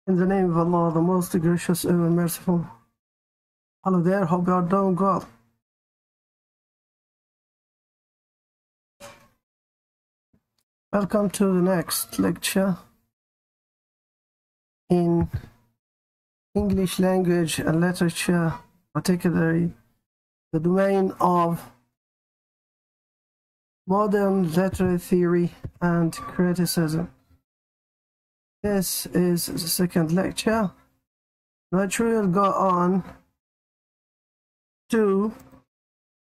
In the name of Allah, the most gracious, ever merciful. Hello there, hope you are doing well. Welcome to the next lecture in English language and literature, particularly the domain of modern literary theory and criticism. This is the second lecture, which we will go on to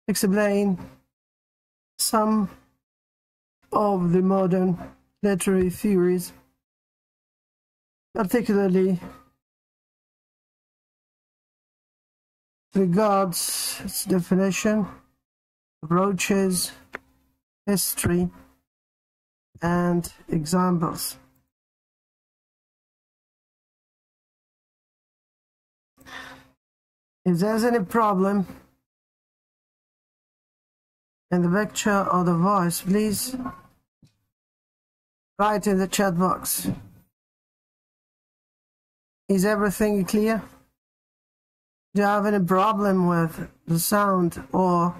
explain some of the modern literary theories, particularly regards its definition, approaches, history, and examples. If there's any problem in the picture or the voice, please write in the chat box. Is everything clear? Do you have any problem with the sound or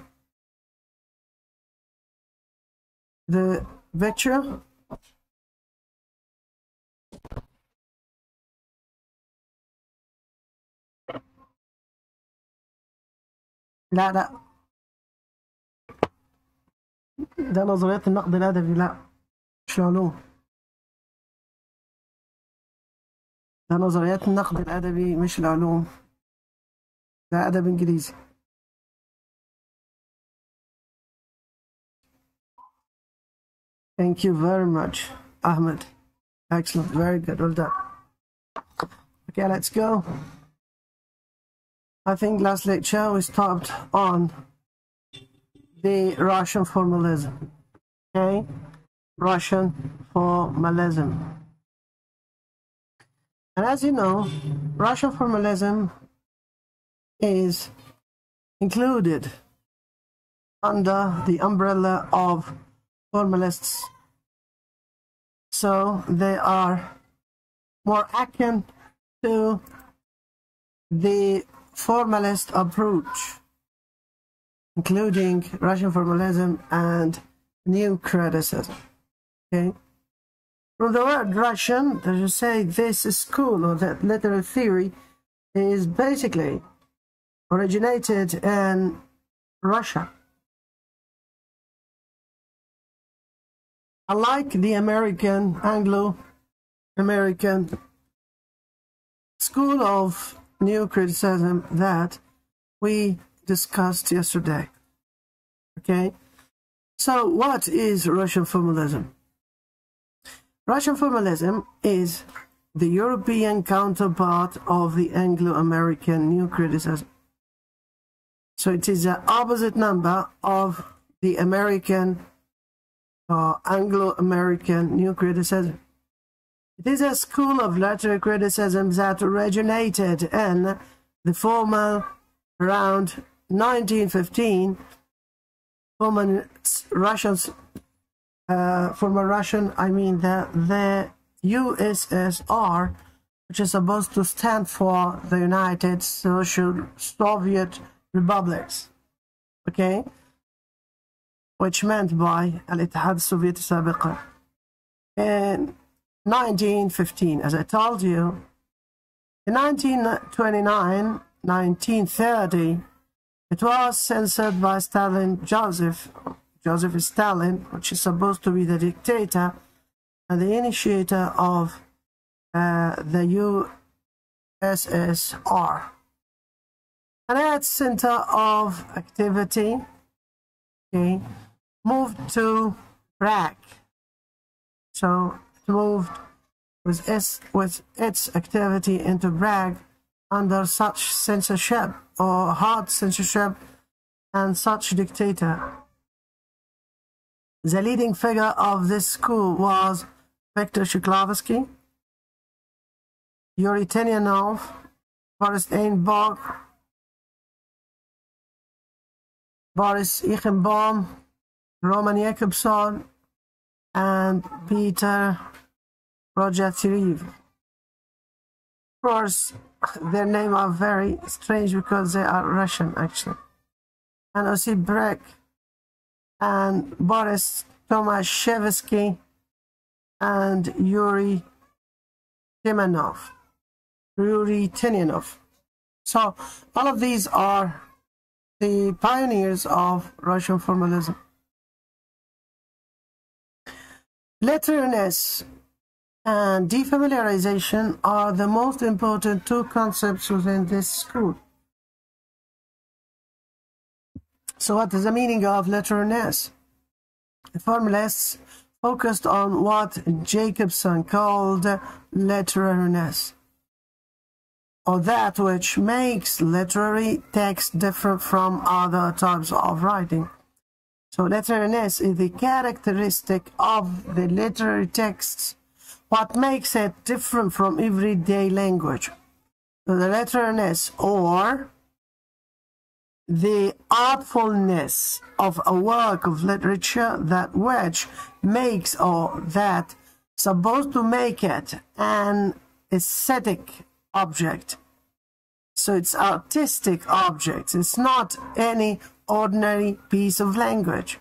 the picture? لا ده نظريات النقد الأدبي، لا مش العلوم. ده نظريات النقد الأدبي مش العلوم، ده أدب إنجليزي. Thank you very much, Ahmed. Excellent, very good, well done. Okay, let's go. I think last lecture we stopped on the Russian formalism. Okay, Russian formalism. And as you know, Russian formalism is included under the umbrella of formalists. So they are more akin to the formalist approach, including Russian formalism and new criticism. Okay, from the word Russian, as you say, this school or that literary theory is basically originated in Russia. Unlike the American, Anglo-American school of new criticism that we discussed yesterday. Okay, so what is Russian formalism? Russian formalism is the European counterpart of the Anglo-American new criticism. So it is the opposite number of the American or Anglo-American new criticism. It is a school of literary criticism that originated in the former around 1915. Former Russian, I mean the USSR, which is supposed to stand for the United Soviet Republics. Okay, which meant by الاتحاد السوفيتي سابقا. And 1915, as I told you, in 1929, 1930, it was censored by Joseph Stalin, which is supposed to be the dictator and the initiator of the USSR. And its center of activity, okay, moved to Prague. So moved with its activity into Prague under such censorship or hard censorship and such dictator. The leading figure of this school was Viktor Shklovsky, Yuri Tenyanov, Boris Einbach, Boris Eichenbaum, Roman Jakobson, and Peter Roger Thiriv. course, their names are very strange because they are Russian, actually. And Osip Brek and Boris Tomashevsky and Yuri Timonoff. So all of these are the pioneers of Russian formalism. Letteriness and defamiliarization are the most important two concepts within this school. So what is the meaning of letteriness? The formalists focused on what Jacobson called literariness, or that which makes literary text different from other types of writing. So literariness is the characteristic of the literary texts, what makes it different from everyday language. So the literariness, or the artfulness of a work of literature, that which makes, or that supposed to make it, an aesthetic object. So it's artistic object. It's not any ordinary piece of language.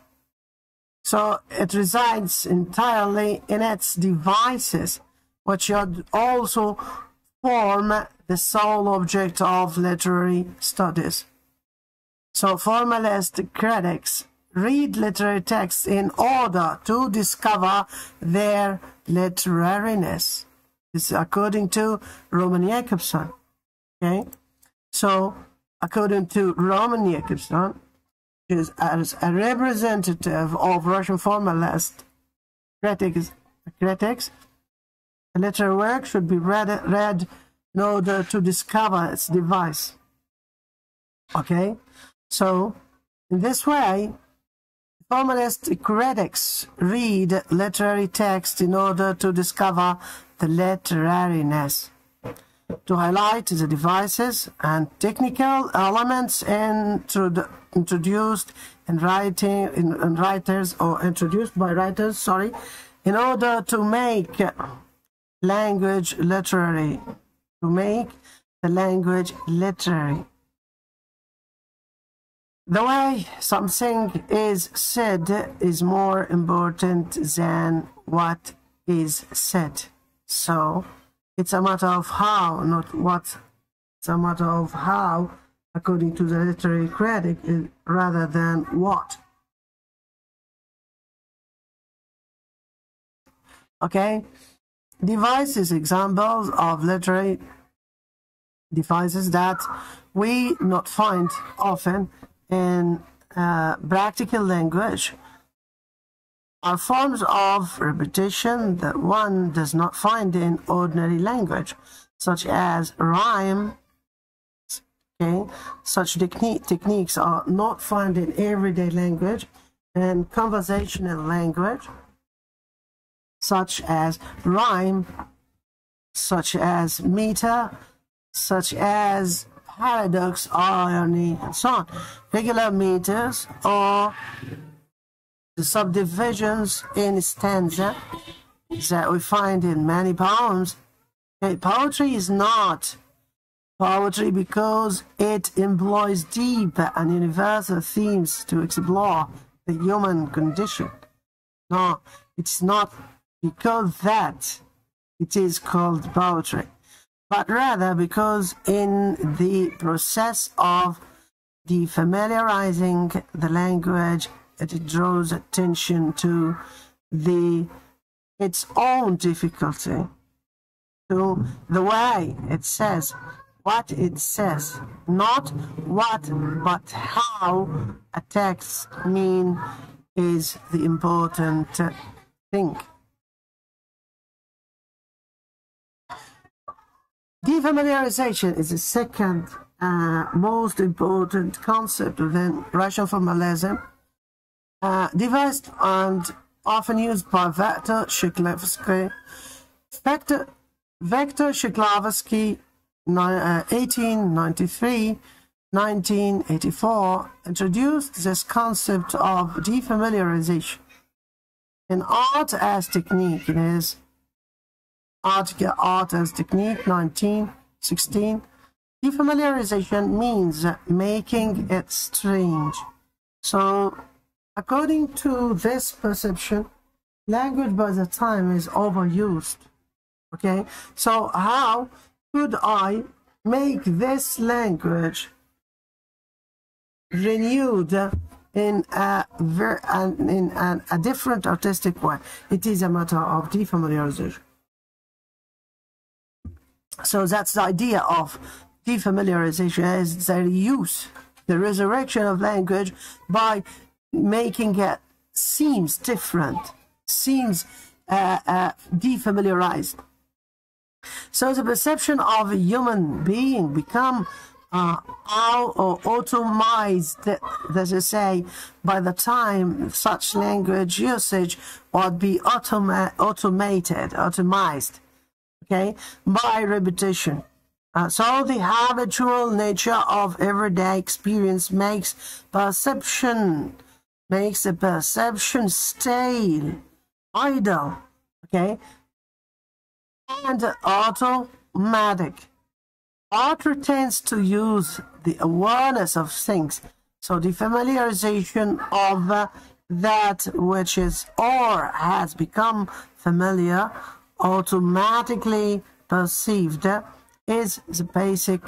So it resides entirely in its devices, which should also form the sole object of literary studies. So formalist critics read literary texts in order to discover their literariness. This is according to Roman Jacobson. Okay? So according to Roman Jacobson, is as a representative of Russian formalist critics, a literary work should be read in order to discover its device. Okay? So, in this way, formalist critics read literary text in order to discover the literariness, to highlight the devices and technical elements introduced in writers, or introduced by writers, sorry, in order to make language literary, to make the language literary. The way something is said is more important than what is said. So it's a matter of how, not what. It's a matter of how, according to the literary critic, rather than what. Okay? Devices, examples of literary devices that we not find often in practical language are forms of repetition that one does not find in ordinary language, such as rhyme. Okay, such techniques are not found in everyday language and conversational language, such as rhyme, such as meter, such as paradox, irony, and so on. Regular meters or the subdivisions in stanza that we find in many poems. Okay, poetry is not poetry because it employs deep and universal themes to explore the human condition. No, it's not because that it is called poetry, but rather because in the process of defamiliarizing the language, it draws attention to its own difficulty, to the way it says what it says, not what but how a text means is the important thing. Defamiliarization is the second most important concept within Russian formalism, devised and often used by Viktor Shklovsky. Viktor Shklovsky, 1893-1984, introduced this concept of defamiliarization in Art as Technique. In his article Art as Technique, 19 16. Defamiliarization means making it strange. So, according to this perception, language by the time is overused. Okay, so how could I make this language renewed in a different artistic way? It is a matter of defamiliarization. So that's the idea of defamiliarization, is the use, the resurrection of language by making it seems different, seems defamiliarized. So the perception of a human being become automized, as I say, by the time such language usage would be automized, okay, by repetition. So the habitual nature of everyday experience makes the perception stale, idle, okay, and automatic. Art tends to use the awareness of things, so the familiarization of that which is or has become familiar, automatically perceived, is the basic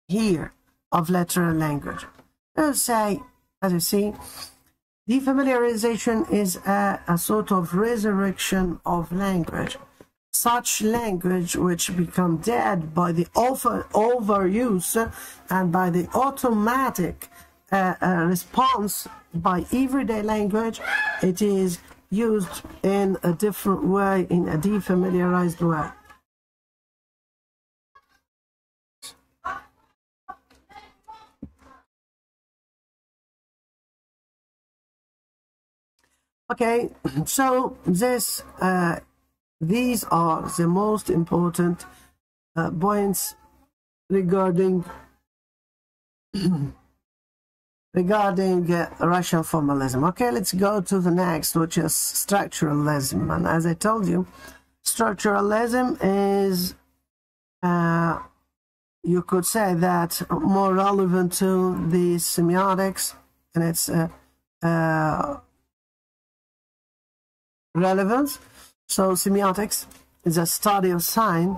here of literal language. Let's say, as you see, defamiliarization is a sort of resurrection of language. Such language which become dead by the overuse and by the automatic response by everyday language, it is used in a different way, in a defamiliarized way. Okay, so these are the most important points regarding Russian formalism. Okay, let's go to the next, which is structuralism. And as I told you, structuralism is, you could say that, more relevant to the semiotics and its relevance. So semiotics is a study of sign,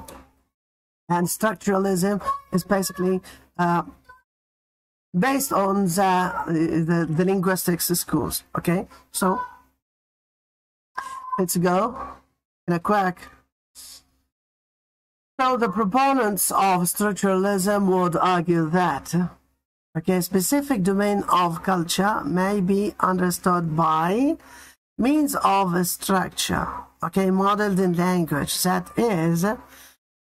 and structuralism is basically based on the linguistics schools. Okay, so let's go in a quick. So the proponents of structuralism would argue that, okay, specific domain of culture may be understood by means of a structure, okay, modeled in language that is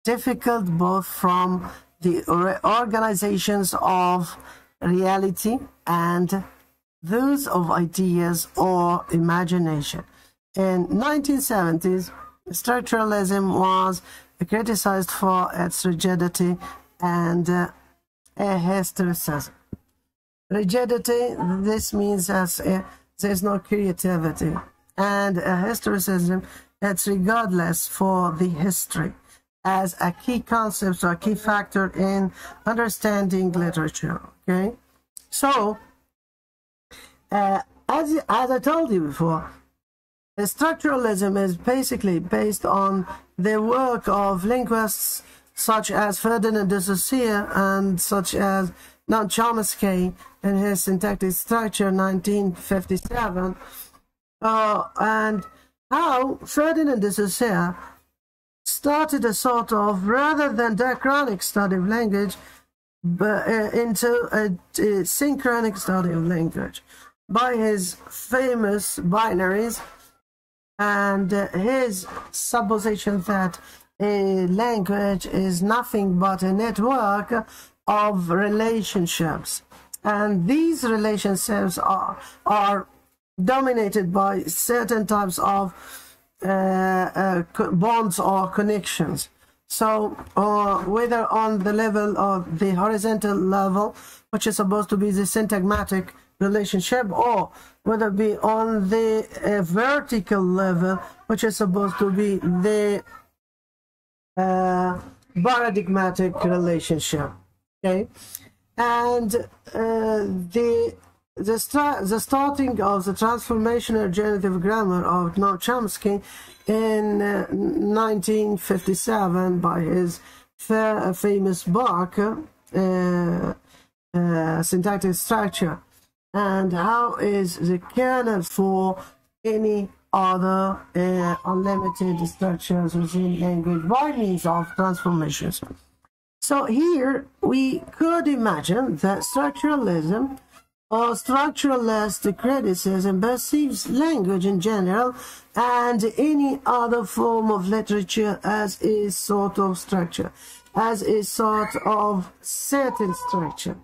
difficult both from the organizations of reality and those of ideas or imagination. In 1970s, structuralism was criticized for its rigidity and ahistoricism. Rigidity, this means as there's no creativity, and historicism, it's regardless for the history as a key concept or a key factor in understanding literature. Okay, so as I told you before, structuralism is basically based on the work of linguists such as Ferdinand de Saussure and such as Noam Chomsky in his syntactic structure 1957, and how Ferdinand de Saussure started a sort of, rather than diachronic study of language, but into a synchronic study of language by his famous binaries and his supposition that a language is nothing but a network of relationships, and these relationships are dominated by certain types of bonds or connections. So whether on the level of the horizontal level, which is supposed to be the syntagmatic relationship, or whether it be on the vertical level, which is supposed to be the paradigmatic relationship. Okay, and the starting of the transformational generative grammar of Noam Chomsky in 1957 by his famous book, Syntactic Structure, and how is the kernel for any other unlimited structures within language by means of transformations. So here we could imagine that structuralism or structuralist criticism perceives language in general and any other form of literature as a sort of structure, as a sort of certain structure.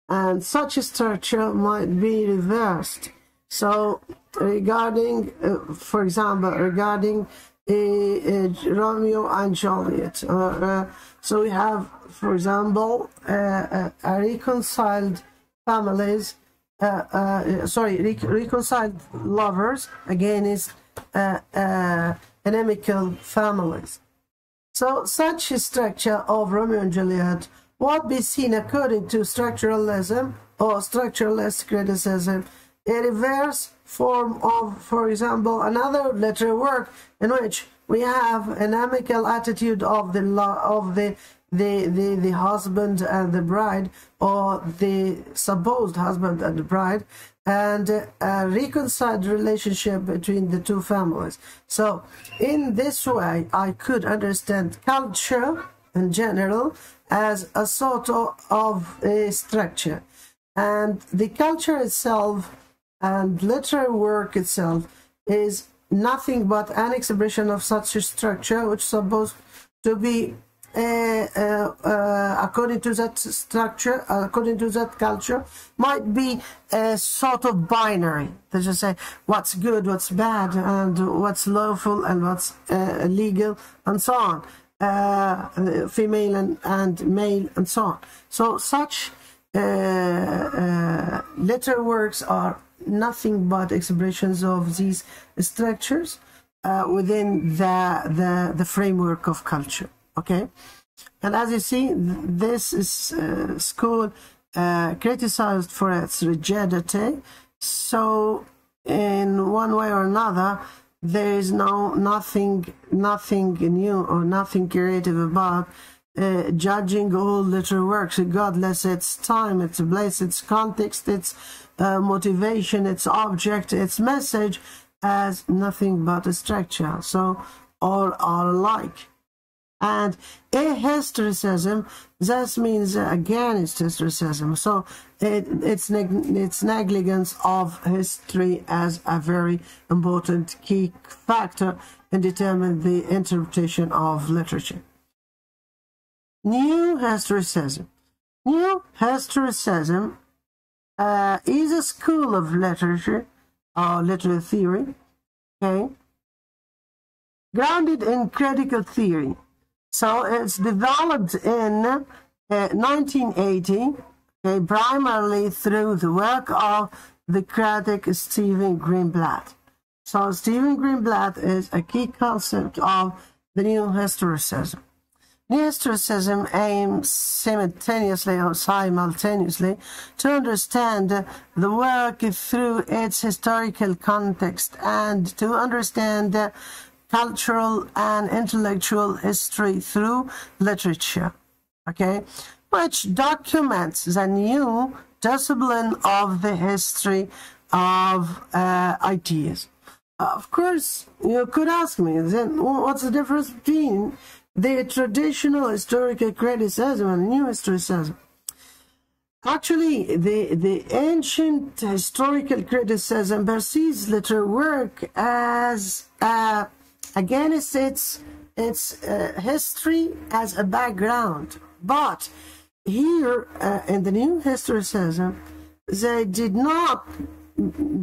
And such a structure might be reversed. So regarding, for example, regarding Romeo and Juliet, so we have, for example, reconciled families, reconciled lovers against inimical families. So such a structure of Romeo and Juliet would be seen, according to structuralism or structuralist criticism, a reverse form of, for example, another literary work in which we have an amicable attitude of the husband and the bride, or the supposed husband and the bride, and a reconciled relationship between the two families. So in this way, I could understand culture in general as a sort of a structure, and the culture itself and literary work itself is nothing but an expression of such a structure, which is supposed to be according to that structure, according to that culture, might be a sort of binary. They just say what's good, what's bad, and what's lawful and what's illegal, and so on. Female and male, and so on. So such literary works are nothing but expressions of these structures within the framework of culture. Okay, and as you see, this is school criticized for its rigidity. So in one way or another, there is nothing new or nothing creative about judging all literary works, regardless its time, its place, its context, its motivation, its object, its message, as nothing but a structure. So all are alike. And ahistoricism, this means against historicism. So it's negligence of history as a very important key factor in determining the interpretation of literature. New historicism. New historicism is a school of literature or literary theory, okay, grounded in critical theory. So it's developed in 1980, okay, primarily through the work of the critic Stephen Greenblatt. So Stephen Greenblatt is a key concept of the new historicism. New historicism aims simultaneously to understand the work through its historical context and to understand cultural and intellectual history through literature, okay, which documents the new discipline of the history of ideas. Of course, you could ask me, then what's the difference between the traditional historical criticism and new historicism? Actually, the ancient historical criticism perceives literary work as against its history as a background. But here in the new historicism, they did not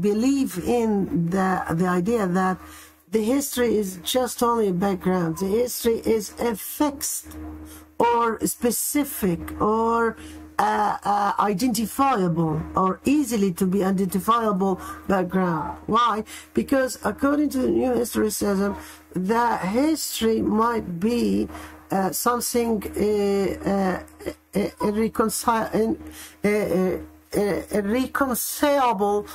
believe in the idea that the history is just only a background. The history is a fixed or specific or identifiable or easily to be identifiable background. Why? Because according to the new historicism, the history might be something irreconcilable,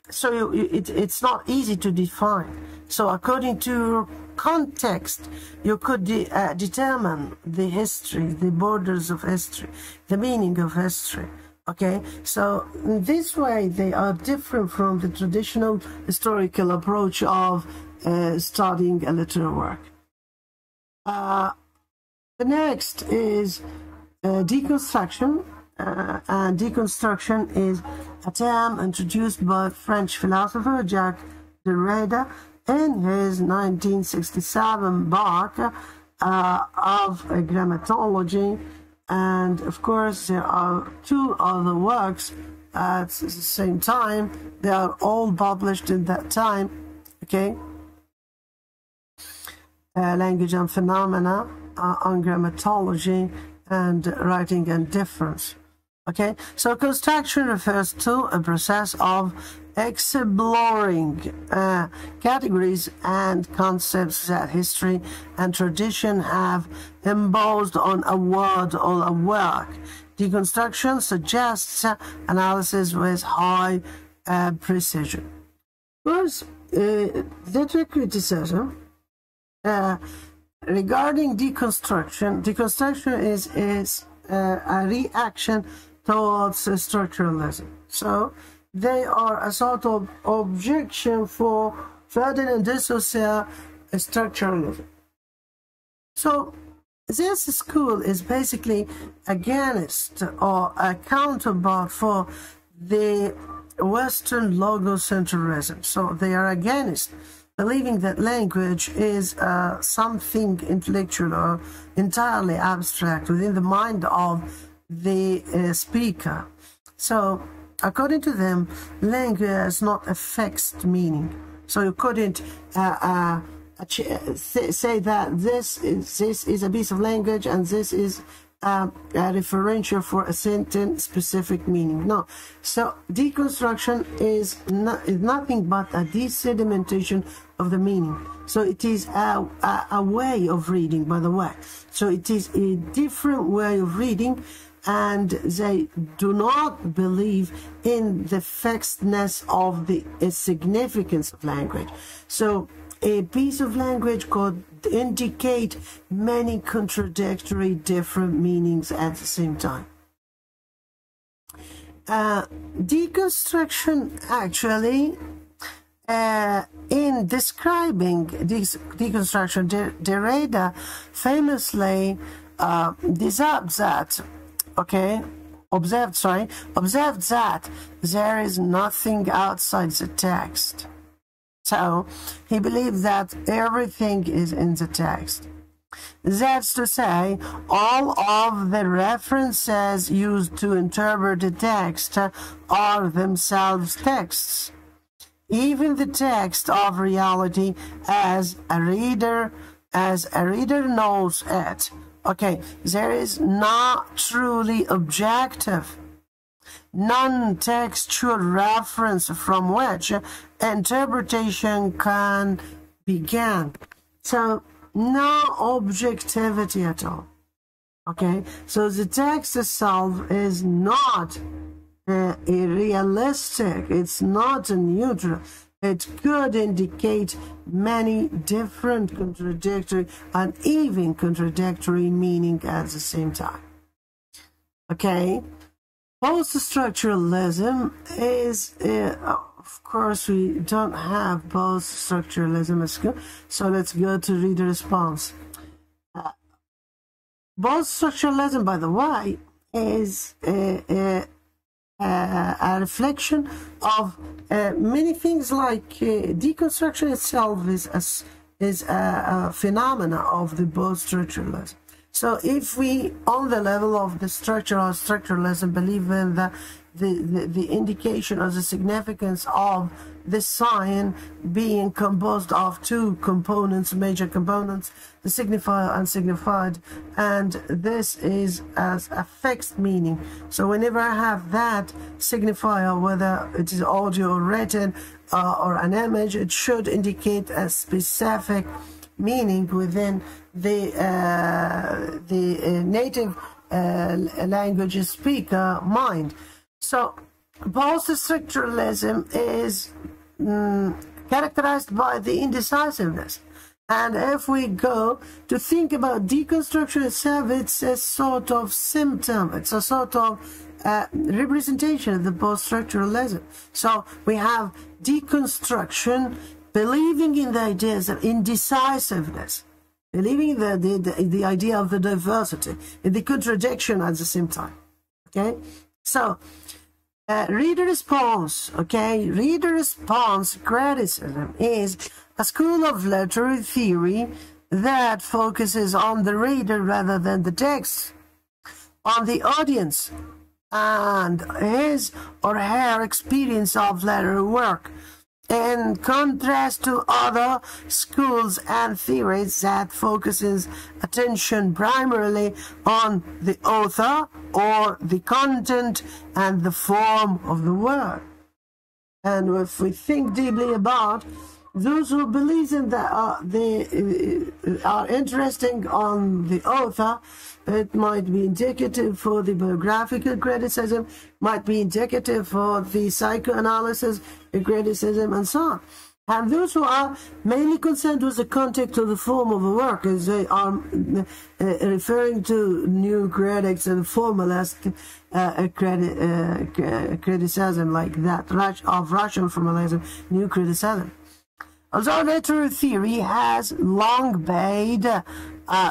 so it's not easy to define. So according to context, you could determine the history, the borders of history, the meaning of history. Okay, so in this way they are different from the traditional historical approach of studying a literary work. The next is deconstruction, and deconstruction is a term introduced by French philosopher Jacques Derrida in his 1967 book of grammatology. And of course there are two other works at the same time. They are all published in that time. Okay, Language and Phenomena on Grammatology and Writing and Difference. Okay, so construction refers to a process of exploring categories and concepts that history and tradition have imposed on a word or a work. Deconstruction suggests analysis with high precision. Of course, literary criticism regarding deconstruction is a reaction towards structuralism. So they are a sort of objection for Ferdinand de Saussure structuralism. So this school is basically against or a counterpart for the Western logocentrism. So they are against believing that language is something intellectual or entirely abstract within the mind of the speaker. So according to them, language has not a fixed meaning. So you couldn't say that this is a piece of language and this is a referential for a certain specific meaning. No. So deconstruction is nothing but a desedimentation of the meaning. So it is a way of reading, by the way. So it is a different way of reading, and they do not believe in the fixedness of the significance of language. So a piece of language could indicate many contradictory different meanings at the same time. Deconstruction actually, in describing deconstruction, Derrida famously observed that there is nothing outside the text. So he believed that everything is in the text. That's to say, all of the references used to interpret the text are themselves texts. Even the text of reality as a reader knows it. Okay, there is not truly objective, non-textual reference from which interpretation can begin. So no objectivity at all. Okay, so the text itself is not realistic. It's not neutral. It could indicate many different contradictory and even contradictory meaning at the same time. Okay, post-structuralism is, of course, we don't have post-structuralism at school, so let's go to reader response. Post-structuralism, by the way, is a reflection of many things. Like deconstruction itself is a phenomena of the post-structuralism. So if we, on the level of the structuralism, believe in the indication of the significance of the sign being composed of two components, major components, the signifier and signified, and this is as a fixed meaning. So whenever I have that signifier, whether it is audio or written or an image, it should indicate a specific meaning within the native language speaker mind. So post-structuralism is characterized by the indecisiveness. And if we go to think about deconstruction itself, it's a sort of symptom, it's a sort of representation of the post-structuralism. So we have deconstruction, believing in the ideas of indecisiveness, believing in the idea of the diversity, in the contradiction at the same time. Okay? So, reader response, okay? Reader response criticism is a school of literary theory that focuses on the reader rather than the text, on the audience and his or her experience of literary work, in contrast to other schools and theories that focuses attention primarily on the author or the content and the form of the work. And if we think deeply about those who believe in that they are interesting on the author, it might be indicative for the biographical criticism, might be indicative for the psychoanalysis criticism, and so on. And those who are mainly concerned with the context of the form of the work, as they are referring to new critics and formalist criticism like that, of Russian formalism, new criticism. Although literary theory has long paid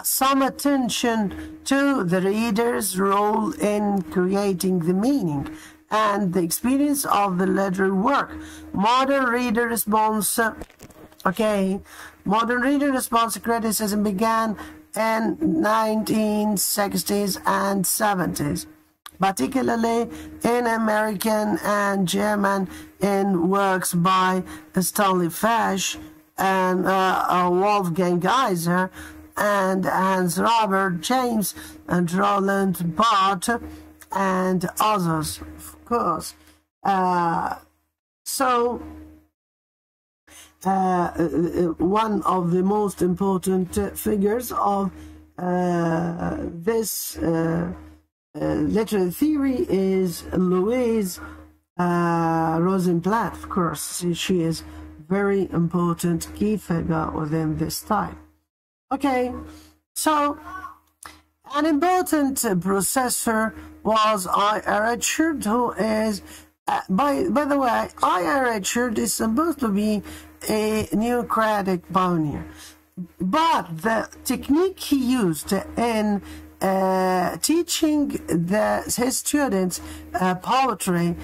some attention to the reader's role in creating the meaning and the experience of the literary work, modern reader response criticism began in 1960s and 70s, particularly in American and German, in works by Stanley Fish and Wolfgang Geiser and Hans Robert James and Roland Barthes and others, of course. One of the most important figures of this literary theory is Louise Rosenblatt. Of course, she is very important key figure within this type. Okay, so an important processor was I.R. Richard, who is, by the way, I.R. Richard is supposed to be a Neocratic pioneer, but the technique he used in teaching his students poetry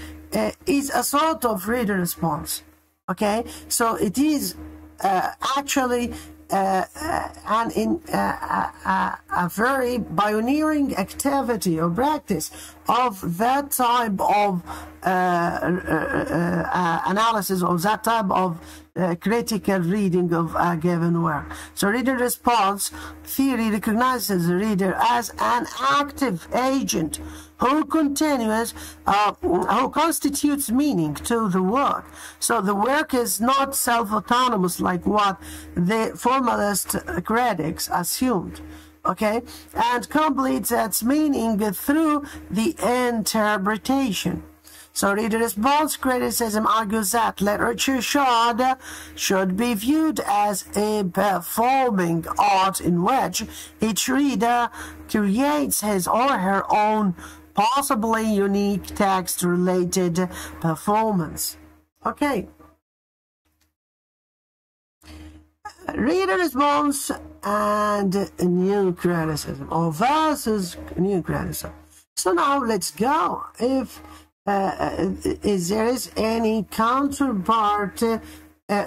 is a sort of reader response. Okay, so it is actually a very pioneering activity or practice of that type of analysis, of that type of critical reading of a given work. So reader response theory recognizes the reader as an active agent who constitutes meaning to the work. So the work is not self-autonomous like what the formalist critics assumed, okay, and completes its meaning through the interpretation. So reader response criticism argues that literature should be viewed as a performing art in which each reader creates his or her own possibly unique text-related performance. Okay. Reader response and new criticism, or versus new criticism. So now let's go. If there is any counterpart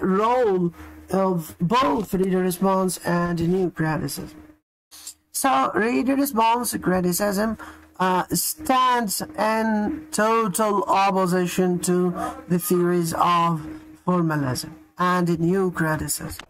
role of both reader response and new criticism. So reader response criticism stands in total opposition to the theories of formalism and new criticism.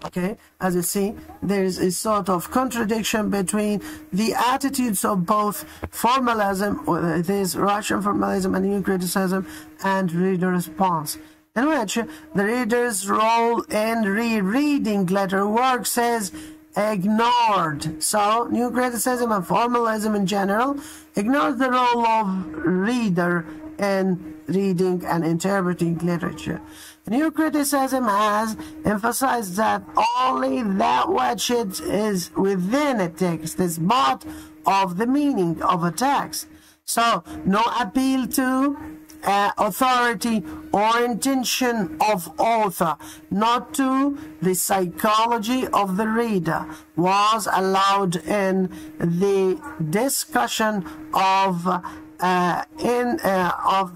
Okay, as you see, there is a sort of contradiction between the attitudes of both formalism, or this Russian formalism and new criticism, and reader response. in which the reader's role in rereading later works is ignored. So, new criticism and formalism in general ignores the role of reader in reading and interpreting literature. New criticism has emphasized that only that which is within a text is part of the meaning of a text. So, no appeal to authority or intention of author, not to the psychology of the reader, was allowed in the discussion of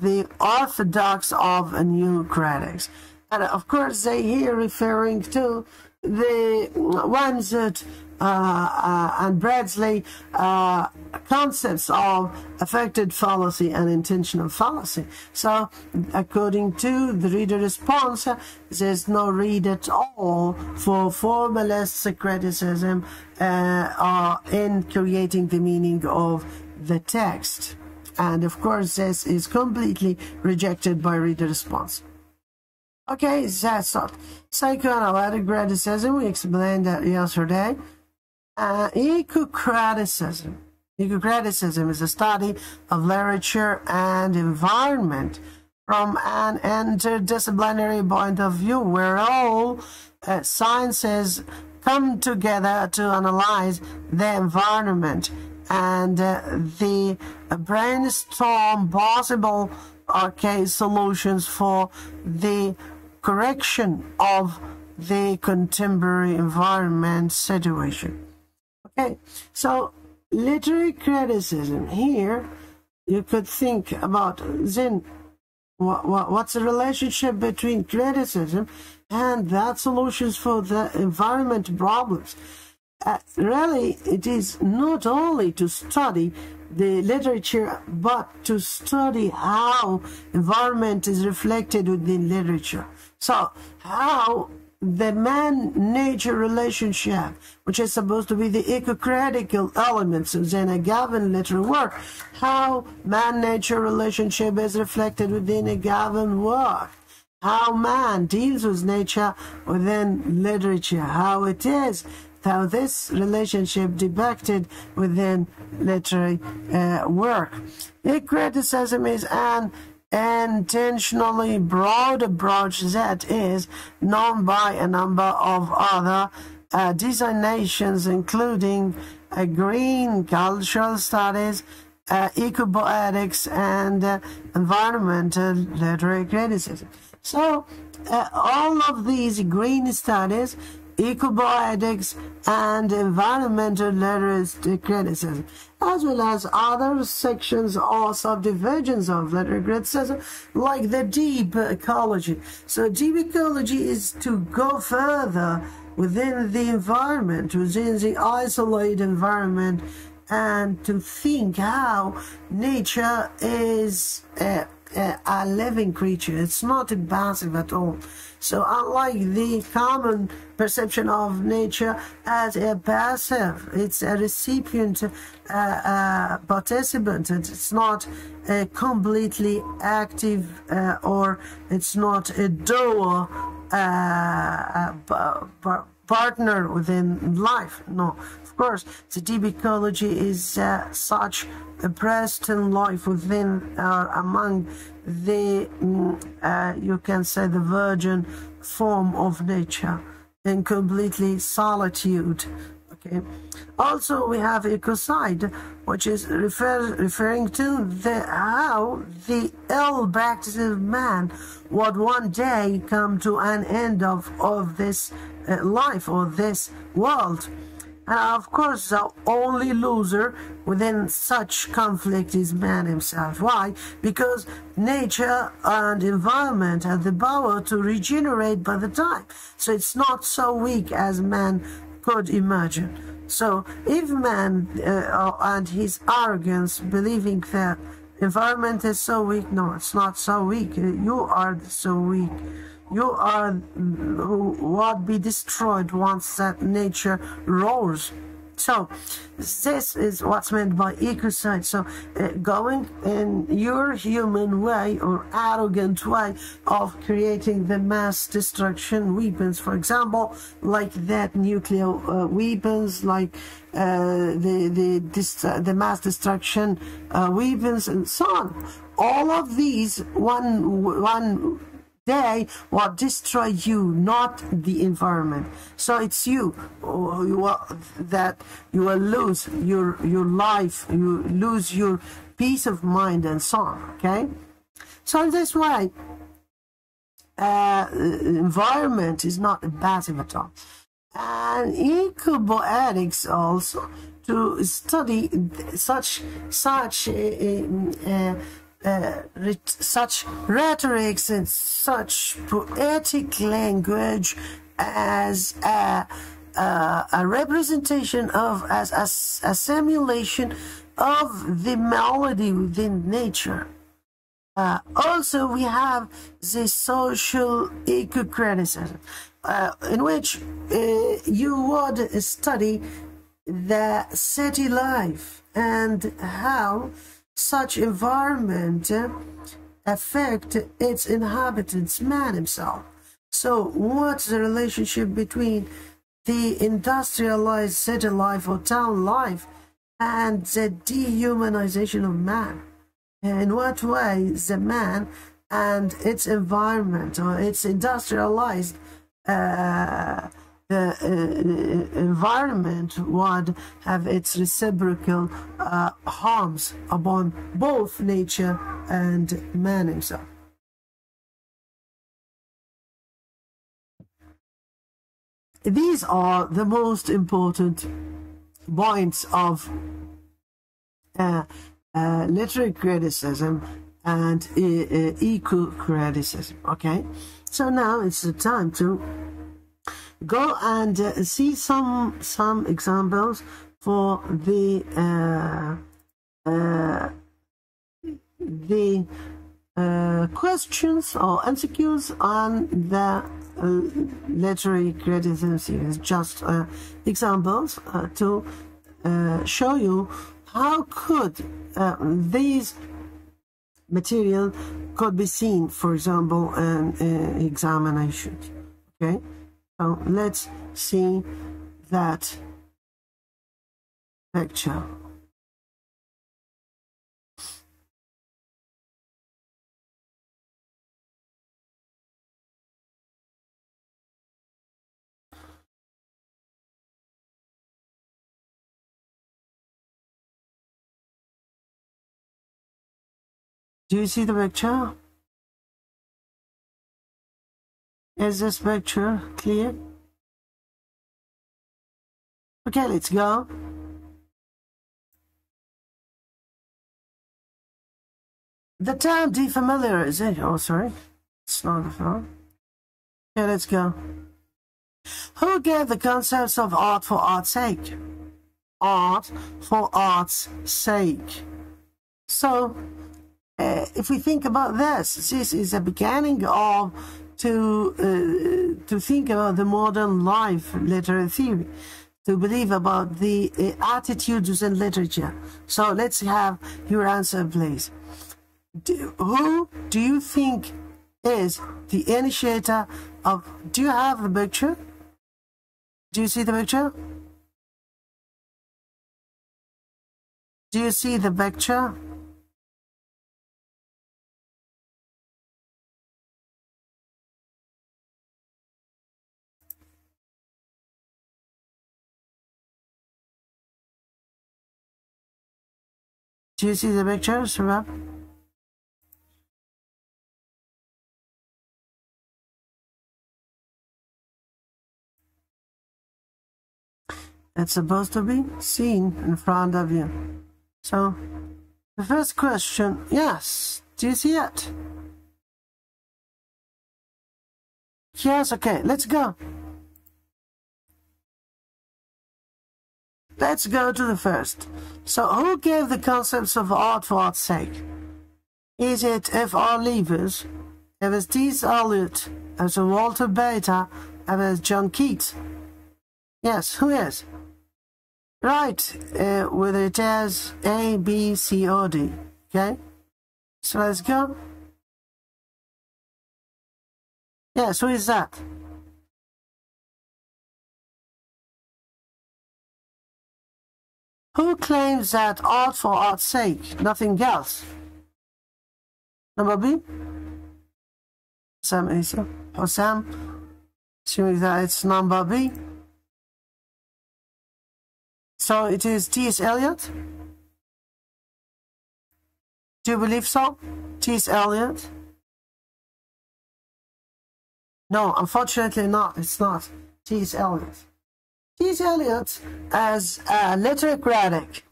the orthodox of new critics. And of course, they here referring to the ones that and Bradley concepts of affected fallacy and intentional fallacy. So, according to the reader response, there's no read at all for formalist criticism in creating the meaning of the text. And of course, this is completely rejected by reader response. Okay, that's all. Psychoanalytic criticism, we explained that yesterday. Eco-criticism. Eco-criticism is a study of literature and environment from an interdisciplinary point of view, where all sciences come together to analyze the environment and the brainstorm possible case solutions for the correction of the contemporary environment situation. Okay, so literary criticism here, you could think about then what's the relationship between criticism and that solutions for the environment problems. Really, it is not only to study the literature, but to study how environment is reflected within literature. So, how the man-nature relationship, which is supposed to be the eco-critical elements within a given literary work, how man-nature relationship is reflected within a given work, how man deals with nature within literature, how it is, how this relationship depicted within literary work. Criticism is an intentionally broad approach that is known by a number of other designations, including green cultural studies, eco-poetics, and environmental literary criticism. So, all of these green studies, eco-poetics, and environmental literary criticism, as well as other sections or subdivisions of literary criticism, like the deep ecology. So deep ecology is to go further within the environment, within the isolated environment, and to think how nature is a living creature. It's not passive at all. So unlike the common perception of nature as a passive, it's a recipient, participant. It's not a completely active or it's not a doer partner within life. No, of course, the deep ecology is such a present life within among the you can say the virgin form of nature in completely solitude. Okay. Also, we have ecocide, which is referring to how the ill practices of man would one day come to an end of this life or this world. And of course, the only loser within such conflict is man himself. Why? Because nature and environment have the power to regenerate by the time. So it's not so weak as man could imagine. So if man and his arrogance believing that environment is so weak, no, it's not so weak. You are so weak. You are who would be destroyed once that nature roars. So this is what's meant by ecocide. So going in your human way or arrogant way of creating the mass destruction weapons, for example, like that nuclear weapons, like the mass destruction weapons, and so on. All of these one day will destroy you, not the environment. So it's you that you will lose your life, you lose your peace of mind, and so on. Okay, so in this way, environment is not passive at all. And in Poetics also to study such rhetorics and such poetic language as a representation of, as a simulation of the melody within nature. Also, we have the social eco-criticism, in which you would study the city life and how such environment affect its inhabitants, man himself. So what's the relationship between the industrialized city life or town life and the dehumanization of man? In what way the man and its environment or its industrialized environment would have its reciprocal harms upon both nature and man himself. These are the most important points of literary criticism and eco-criticism. Okay, so now it's the time to go and see some examples for the questions or MCQs on the literary criticism series. Just examples to show you how could these material could be seen, for example, in examinations. Okay. So let's see that picture. Do you see the picture? Is this picture clear? Okay, let's go. The term defamiliarization. Oh, sorry. It's not the phone. Okay, let's go. Who gave the concepts of art for art's sake? Art for art's sake. So, if we think about this is a beginning of to think about the modern life literary theory, to believe about the attitudes within literature. So let's have your answer, please. Who do you think is the initiator of... Do you have the picture? Do you see the picture? Do you see the picture? Do you see the picture, Sarab? It's supposed to be seen in front of you. So, the first question, yes. Do you see it? Yes, okay, let's go. Let's go to the first. So, who gave the concepts of art for art's sake? Is it F.R. Leavis? It was T.S. Eliot? It was Walter Beta? It was John Keats? Yes, who is? Write whether it has A, B, C, or D. Okay? So let's go. Yes, who is that? Who claims that art for art's sake, nothing else? Number B? Sam Isa. Sam, assuming that it's number B. So it is T.S. Eliot? Do you believe so? T.S. Eliot? No, unfortunately not. It's not T.S. Eliot. T.S. Eliot, as a literary critic,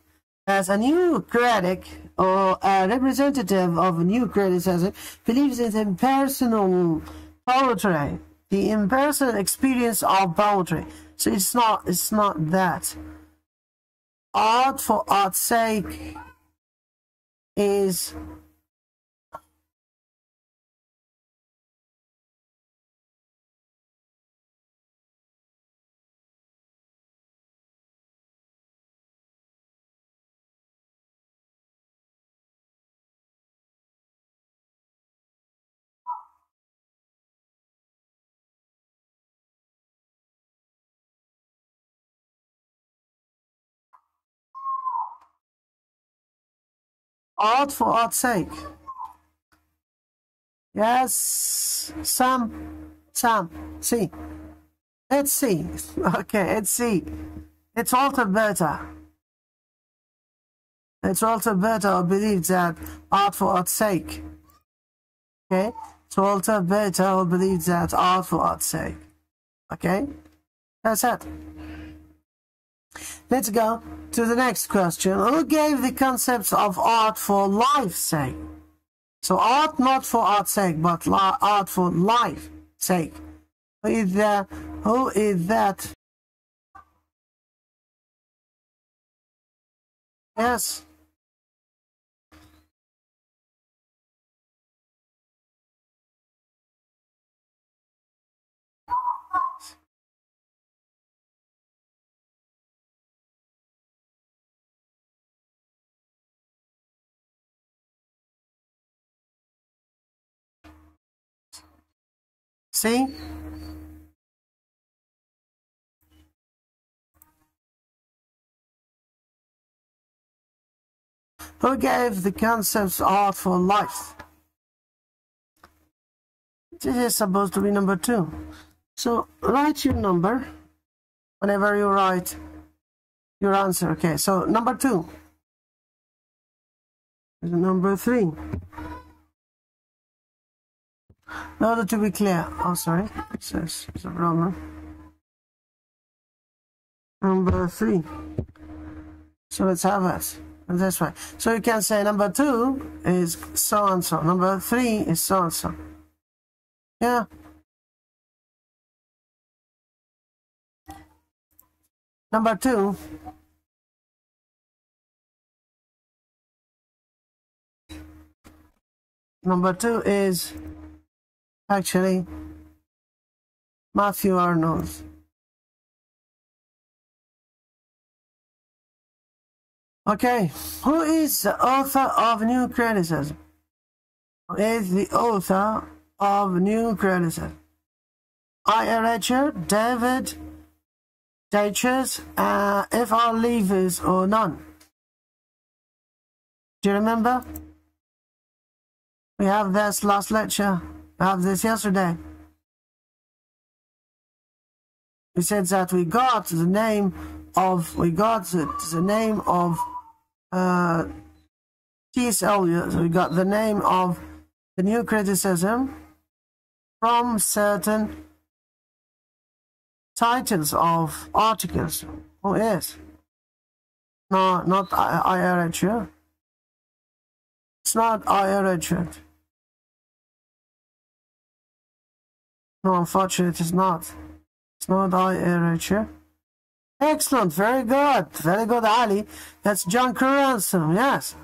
as a new critic or a representative of a new criticism, believes in impersonal poetry, the impersonal experience of poetry. So it's not that. Art for art's sake is art for art's sake. Yes, Sam, see. Let's see. Okay, let's see. It's Walter Beta. It's Walter Beta who believes that art for art's sake. Okay? It's Walter Beta who believes that art for art's sake. Okay? That's it. Let's go to the next question. Who gave the concepts of art for life's sake? So art not for art's sake, but art for life's sake. Who is that? Yes. See? Who gave the concepts art for life? This is supposed to be number 2. So write your number whenever you write your answer. Okay, so number 2. Number 3. In order to be clear, oh sorry, it's a problem. Number 3. So let's have it this way. So you can say number 2 is so and so. Number 3 is so and so. Yeah. Number 2. Number 2 is actually Matthew Arnold. Okay, who is the author of New Criticism? Who is the author of New Criticism? I.R. Richard, David Deutschers, F.R. Leavis, or none? Do you remember? We have this last lecture. We have this yesterday. We said that we got the name of T.S. Eliot. We got the name of the New Criticism from certain titles of articles. Who is? No, not I.R. Richard. It's not I.R. Richard. No, unfortunately, it's not. It's not I.R. Richard. Excellent, very good, Ali. That's John Cransom, yes.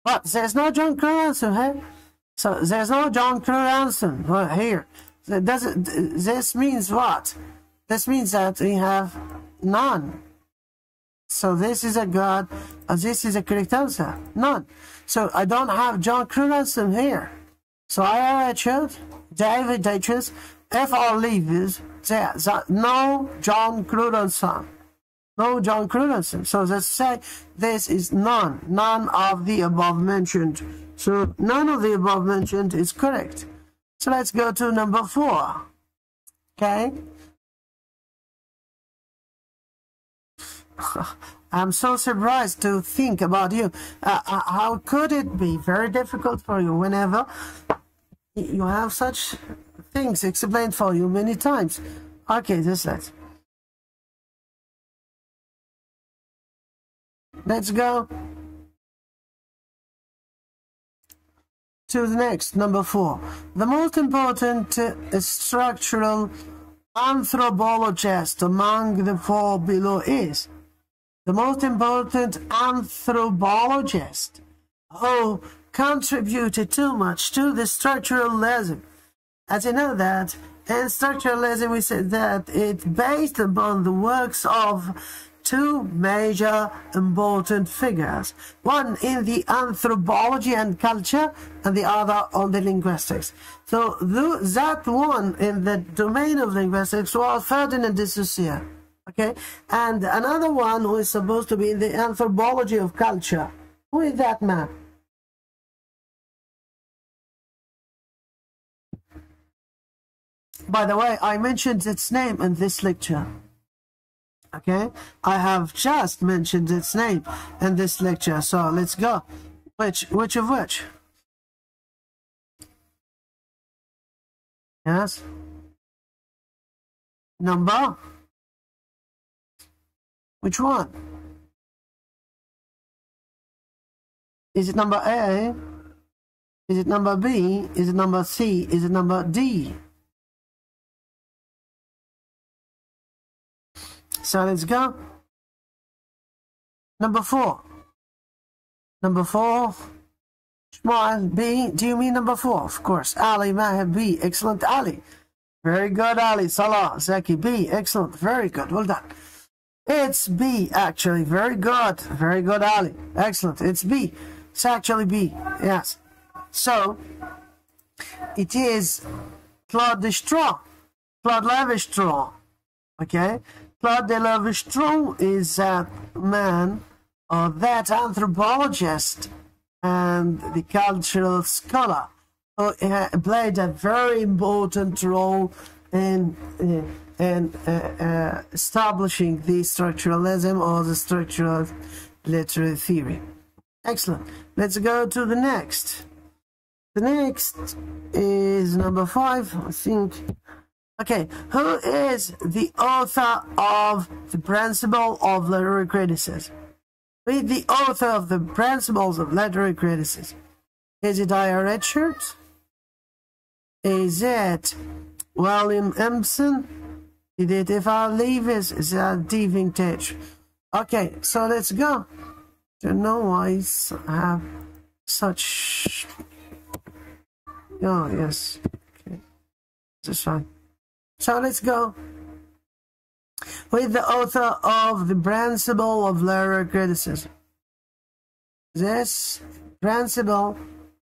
But there's no John Cransom, hey? So there's no John Cransom here. This means what? This means that we have none. So this is a good, this is a correct answer. None. So I don't have John Crudenson here. So I Richard, David Ditches, if I leave is no John Crudenson. No John Crudenson. So let's say this is none. None of the above mentioned. So none of the above mentioned is correct. So let's go to number 4. Okay. I'm so surprised to think about you. How could it be very difficult for you whenever you have such things explained for you many times? Okay, let's go to the next, number 4. The most important structural anthropologist among the 4 below is the most important anthropologist who contributed too much to the structuralism. As you know that in structuralism we said that it's based upon the works of 2 major important figures, one in the anthropology and culture and the other on the linguistics. So that one in the domain of linguistics was Ferdinand de Saussure, okay, and another one who is supposed to be in the anthropology of culture. Who is that man? By the way, I mentioned its name in this lecture. Okay, I have just mentioned its name in this lecture. So let's go. Which of which? Yes. Number? Which one? Is it number A? Is it number B? Is it number C? Is it number D? So let's go. Number 4. Number 4. Shmuel, B. Do you mean number 4? Of course. Ali, Mahab, B. Excellent, Ali. Very good, Ali. Salah, Zaki, B. Excellent. Very good. Well done. It's B, actually. Very good. Very good, Ali. Excellent. It's B. It's actually B. Yes. So, it is Claude Lévi-Strauss. Claude Lévi-Strauss. Okay? Claude Lévi-Strauss is that man, or that anthropologist and the cultural scholar who played a very important role in establishing the structuralism or the structural literary theory. Excellent. Let's go to the next. The next is number 5, I think. Okay, who is the author of the Principle of Literary Criticism? Read the author of the Principles of Literary Criticism. Is it I.R. Richards? Is it William Emerson? Is it F.R. Leavis? Is it D. Vintage? Okay, so let's go. Don't know why I have such... Oh, yes. Okay, that's fine. So let's go with the author of the Principle of Literary Criticism. This Principle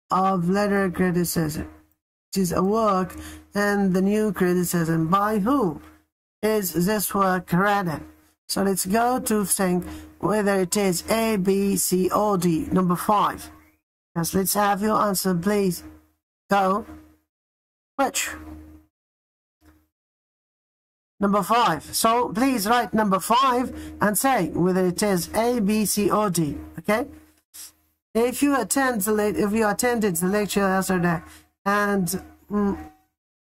of Literary Criticism, which is a work in the new criticism. By whom is this work read? So let's go to think whether it is A, B, C, or D. Number 5. Yes, let's have your answer, please. Go. Which? Number 5. So please write number 5 and say whether it is A, B, C, or D. Okay? If you attended the lecture yesterday and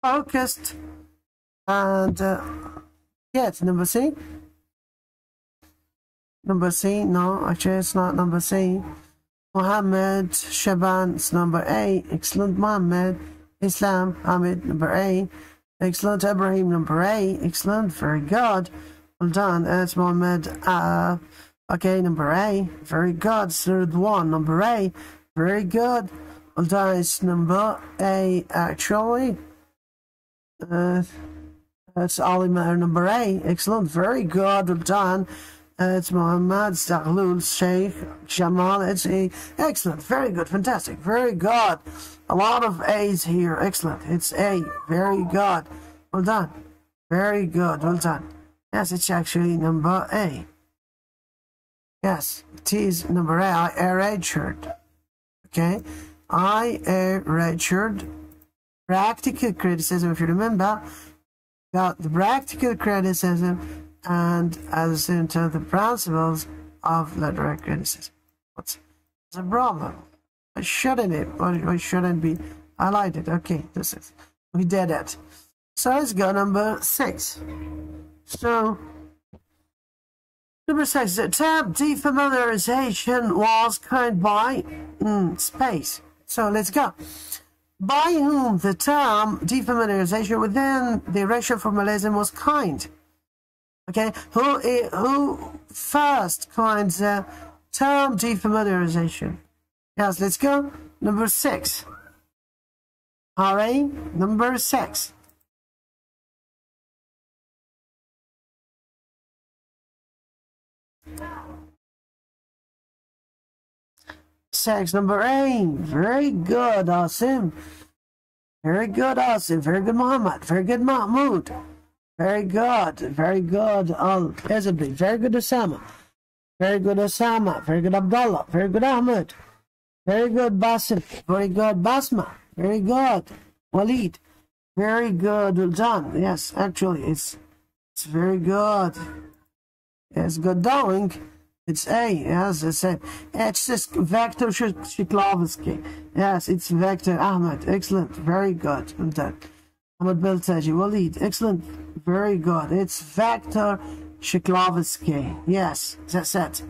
focused and yes, number C. Number C. No, actually it's not number C. Muhammad Shaban is number A. Excellent. Muhammad Islam Hamid number A. Excellent. Ibrahim number A. Excellent. Very good. Well done. That's Mohammed. Okay, number A. Very good. Third one, number A. Very good. Well done. It's number A actually. That's Ali Maher number A. Excellent. Very good. Well done. It's Mohammed, Zaghlul, Sheikh, Jamal, it's A. Excellent, very good, fantastic, very good. A lot of A's here, excellent. It's A, very good. Well done. Very good, well done. Yes, it's actually number A. Yes, it is number A, a red shirt. Okay, a red shirt. Practical criticism, if you remember, got the practical criticism and at the same time the principles of literary criticism. What's the problem? Why shouldn't it? Why shouldn't be highlighted? Okay, we did it. So let's go number 6. So number 6, the term defamiliarization was coined by space. So let's go. By whom the term defamiliarization within the racial formalism was coined? Okay, who first coined the term defamiliarization? Yes, let's go. Number 6. All right, number 6. Number 8. Very good, Asim. Very good, Asim. Very good, Muhammad. Very good, Mahmoud. Very good. Very good, Al-Ezabli. Very good, Osama. Very good, Osama. Very good, Abdullah. Very good, Ahmed. Very good, Basim. Very good, Basma. Very good, Walid. Very good, well done. Yes, actually, it's very good. It's good doing. It's A, as I said. It's just Vector Shiklovsky. Yes, it's Vector Ahmed. Excellent. Very good. Well done. Ahmed Beltaji. Walid. Excellent. Very good. It's Vector Shiklovsky. Yes, that's it.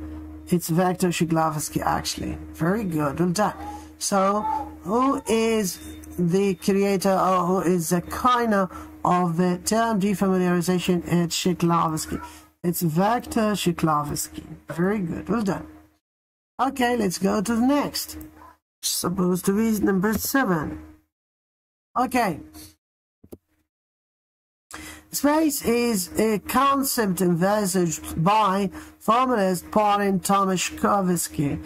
It's Vector Shiklovsky, actually. Very good. Well done. So, who is the creator or who is the coiner of the term defamiliarization? It's Shiklovsky. It's Vector Shiklovsky. Very good. Well done. Okay, let's go to the next. It's supposed to be number 7. Okay. Space is a concept envisaged by formalist Paulin Tomaszkowski.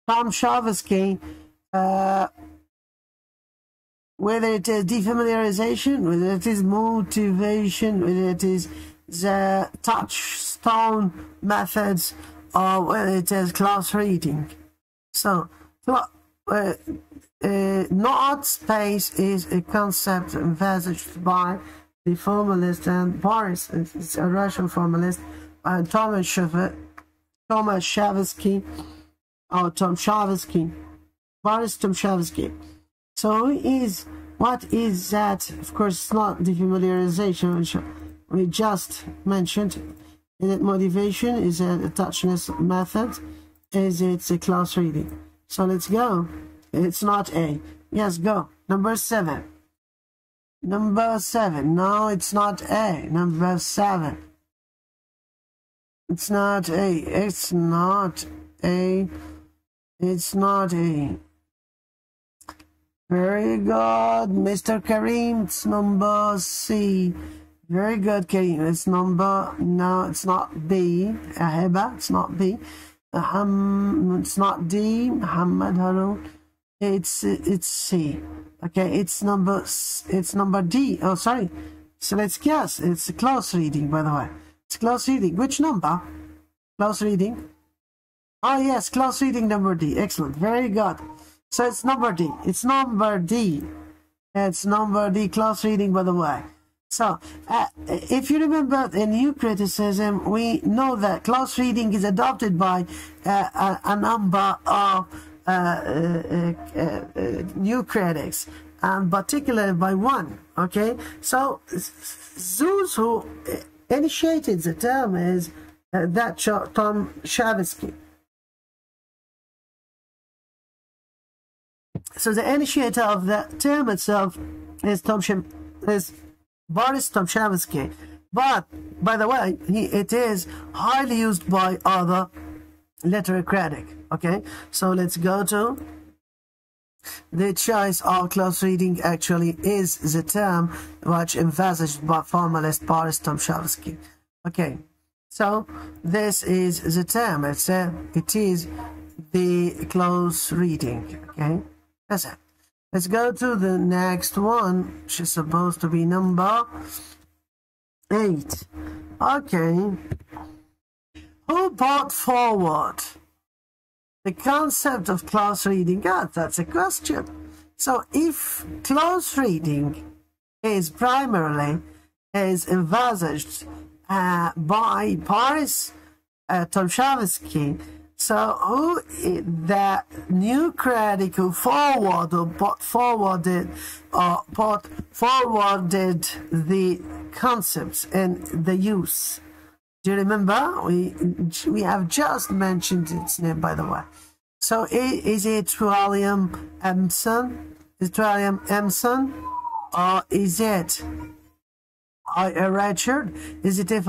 Tomaszkowski, whether it is defamiliarization, whether it is motivation, whether it is the touchstone methods, or whether it is class reading. So, not space is a concept envisaged by the formalist and Boris, it's a Russian formalist, and Tomaszkowski, or Tomaszkowski, Boris Tomaszkowski. So, what is that? Of course, it's not defamiliarization, which we just mentioned. Is it motivation? Is it a touchness method? Is it a class reading? So let's go. It's not A. Yes, go. Number 7. Number 7. No, it's not A. Number 7. It's not A. It's not A. It's not A. Very good, Mr. Kareem. It's number C. Very good, Kareem. It's number, no, it's not B. Aheba, it's not B. It's not D. Muhammad Harun. It's C. Okay, it's number D. Oh, sorry. So let's guess. It's a close reading, by the way. It's close reading. Which number? Close reading. Oh, yes, close reading number D. Excellent. Very good. So it's number D. It's number D. It's number D. Close reading, by the way. So, if you remember in new criticism, we know that close reading is adopted by a number of new critics, and particularly by one. Okay, so those who initiated the term is that Tom Shavsky. So the initiator of the term itself is Boris Tomaszkowski, but by the way, it is highly used by other literary critics. Okay, so let's go to the choice of close reading. Actually, is the term which envisaged by formalist Boris Tomaszkowski. Okay, So this is the term. It is the close reading. Okay, that's it. Let's go to the next one, which is supposed to be number 8. Okay. Who brought forward the concept of close reading? God, that's a question. So if close reading is primarily envisaged by Boris Tolshavsky, so who the new critic who brought forwarded the concepts and the use? Do you remember? We have just mentioned its name, by the way. So is it William Emerson? Is it William Emerson? Or is it Richard? Is it if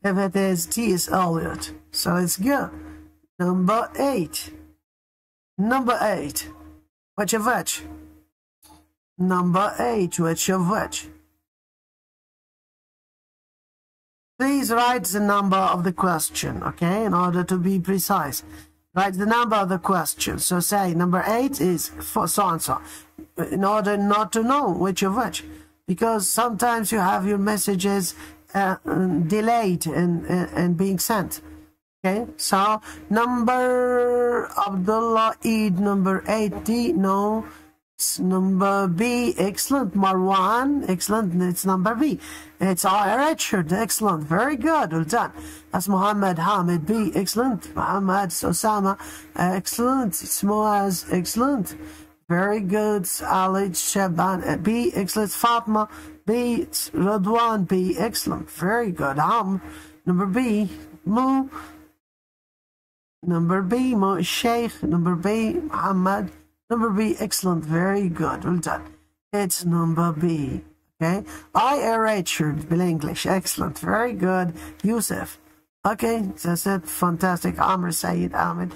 it is T.S. Eliot? So let's go. Number 8. Number 8. Which of which? Number 8. Which of which? Please write the number of the question, okay, in order to be precise. Write the number of the question. So say number 8 is for so-and-so, in order not to know which of which. Because sometimes you have your messages delayed and being sent. Okay, so number Abdullah Eid, number 80, no. It's number B, excellent. Marwan, excellent. It's number B. It's Richard, excellent. Very good, well done. That's Muhammad Hamid, B, excellent. Muhammad Osama, excellent. It's Muaz, excellent. Very good. Ali Shaban, B, excellent. Fatma, B, it's Radwan, B, excellent. Very good. Number B, Mu. Number B, Mu Sheikh. Number B, Muhammad. Number B, excellent, very good, well done. It's number B, okay? Richard, English, excellent, very good. Yusuf, okay, that's it, fantastic. Amr, Saeed, Ahmed,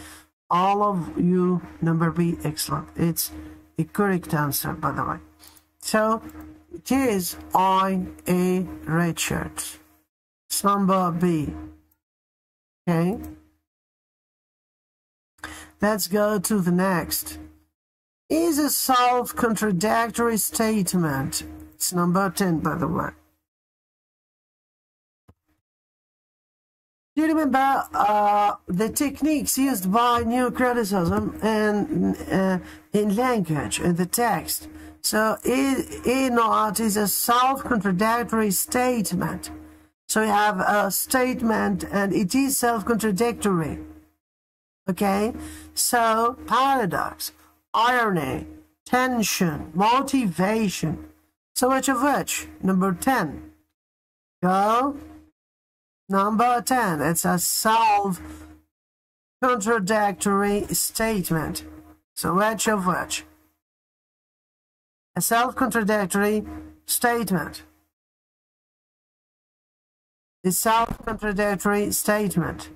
all of you, number B, excellent. It's the correct answer, by the way. So, it is Richard. It's number B, okay? Let's go to the next. Is a self-contradictory statement. It's number 10, by the way. Do you remember the techniques used by new criticism in language, in the text? So, it is a self-contradictory statement. So, you have a statement and it is self-contradictory. Okay? So, paradox, irony, tension, motivation. So which of which? Number 10. Go. Number 10. It's a self-contradictory statement. So which of which? A self-contradictory statement. A self-contradictory statement.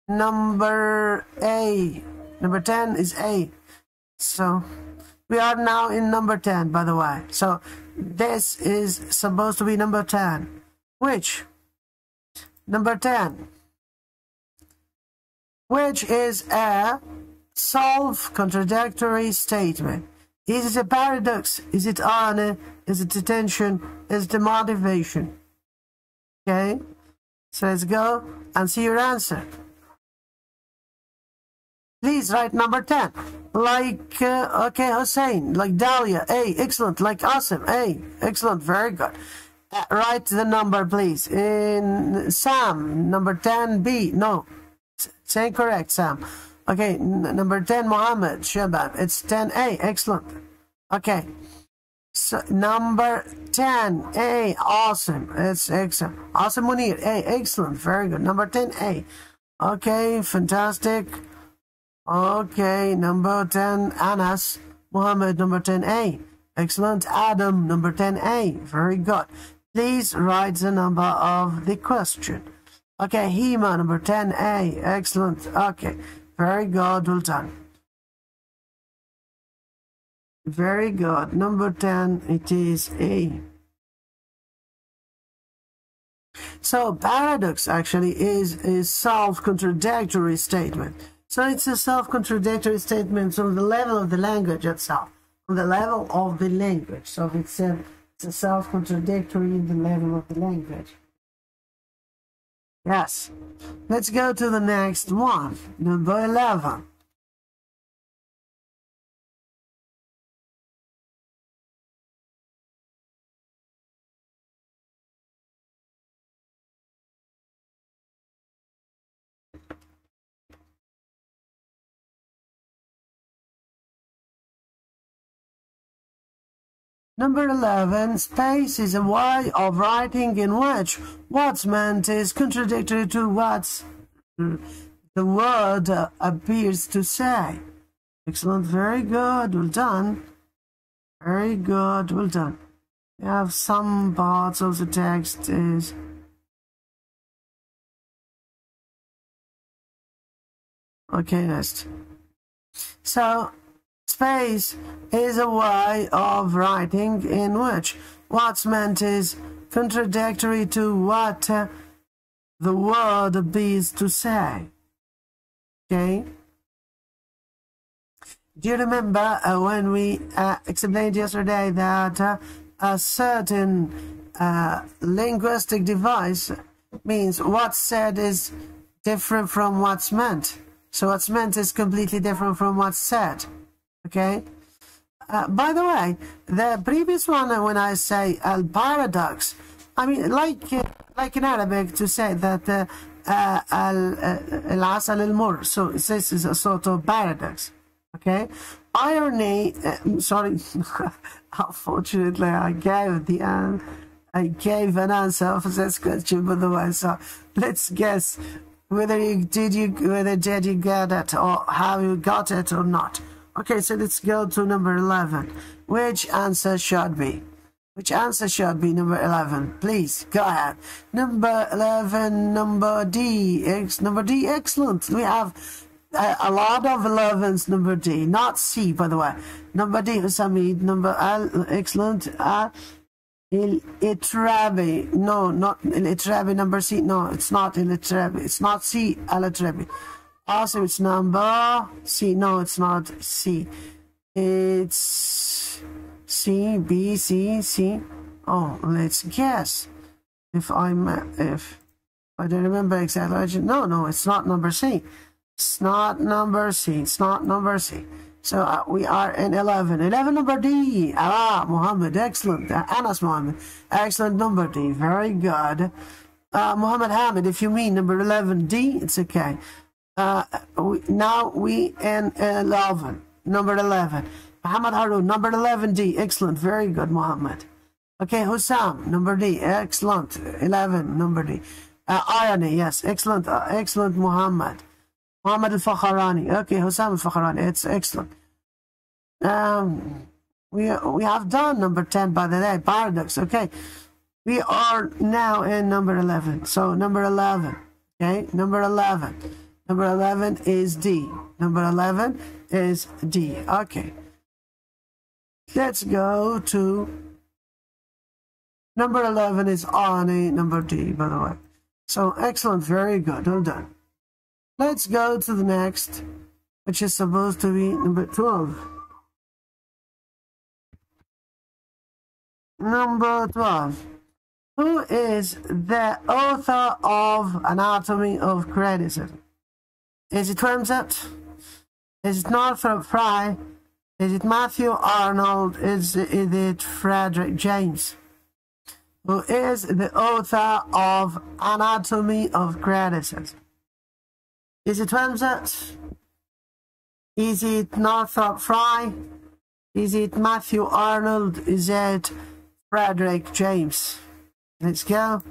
Number A. Number 10 is A. So, we are now in number 10, by the way. So, this is supposed to be number 10. Which? Number 10. Which is a self-contradictory statement. Is it a paradox? Is it irony? Is it a tension? Is it a motivation? Okay? So, let's go and see your answer. Please write number 10. Like, okay, Hussein. Like Dahlia, A, excellent. Like Asim, A, excellent, very good. Write the number, please. In Sam, number 10, B, no. It's incorrect, Sam. Okay, number 10, Mohammed, Shabab. It's 10A, excellent. Okay. So, number 10, A, awesome. It's excellent. Awesome Munir, A, excellent, very good. Number 10A. Okay, fantastic. Okay, number 10, Anas. Muhammad, number 10A. Excellent. Adam, number 10A. Very good. Please write the number of the question. Okay, Hema, number 10A. Excellent. Okay, very good. Well done. Very good. Number 10, it is A. So paradox actually is a self-contradictory statement. So it's a self-contradictory statement on the level of the language itself, on the level of the language. So it's a self-contradictory in the level of the language. Yes. Let's go to the next one, number 11. Number 11, space is a way of writing in which what's meant is contradictory to what the word appears to say. Excellent, very good, well done. Very good, well done. We have some parts of the text is okay, next. So space is a way of writing in which what's meant is contradictory to what the word appears to say. Okay? Do you remember when we explained yesterday that a certain linguistic device means what's said is different from what's meant? So what's meant is completely different from what's said. Okay. By the way, the previous one, when I say al-paradox, I mean like in Arabic to say that al-asal al-mur. So this is a sort of paradox. Okay. Irony. Sorry. Unfortunately, I gave an answer for this question. By the way, so let's guess whether did you get it or how you got it or not. Okay, so let's go to number 11. Which answer should be? Which answer should be number 11? Please, go ahead. Number 11, number D. Number D, excellent. We have a lot of 11s, number D. Not C, by the way. Number D, Samid. Number L, excellent. Itrabi. No, not Itrabi. Number C. No, it's not Itrabi. It's not C, Al-Itrabi. Also, it's number C. No, it's not C. It's C, B, C, C. Oh, let's guess. If I don't remember exactly. No, it's not number C. It's not number C. It's not number C. So we are in 11. 11 number D. Muhammad. Excellent. Anas Muhammad. Excellent number D. Very good. Muhammad Hamid, if you mean number 11 D, it's okay. Now we in 11. Number 11. Muhammad Harun, number 11 D. Excellent. Very good, Muhammad. Okay, Hussam, number D. Excellent. 11, number D. Irony, yes. Excellent. Excellent, Muhammad. Muhammad al-Fakharani. Okay, Hussam al-Fakharani. It's excellent. We have done number 10 by the way. Paradox. Okay. We are now in number 11. So number 11. Okay, number 11. Number 11 is D. Number 11 is D. Okay. Let's go to number 11 is Ani, number D, by the way. So excellent, very good, well done. Let's go to the next, which is supposed to be number 12. Number 12. Who is the author of Anatomy of Criticism? Is it Ramsat? Is it Northrop Frye? Is it Matthew Arnold? Is it Frederick James? Who is the author of Anatomy of Criticism? Is it Ramsat? Is it Northrop Frye? Is it Matthew Arnold? Is it Frederick James? Let's go.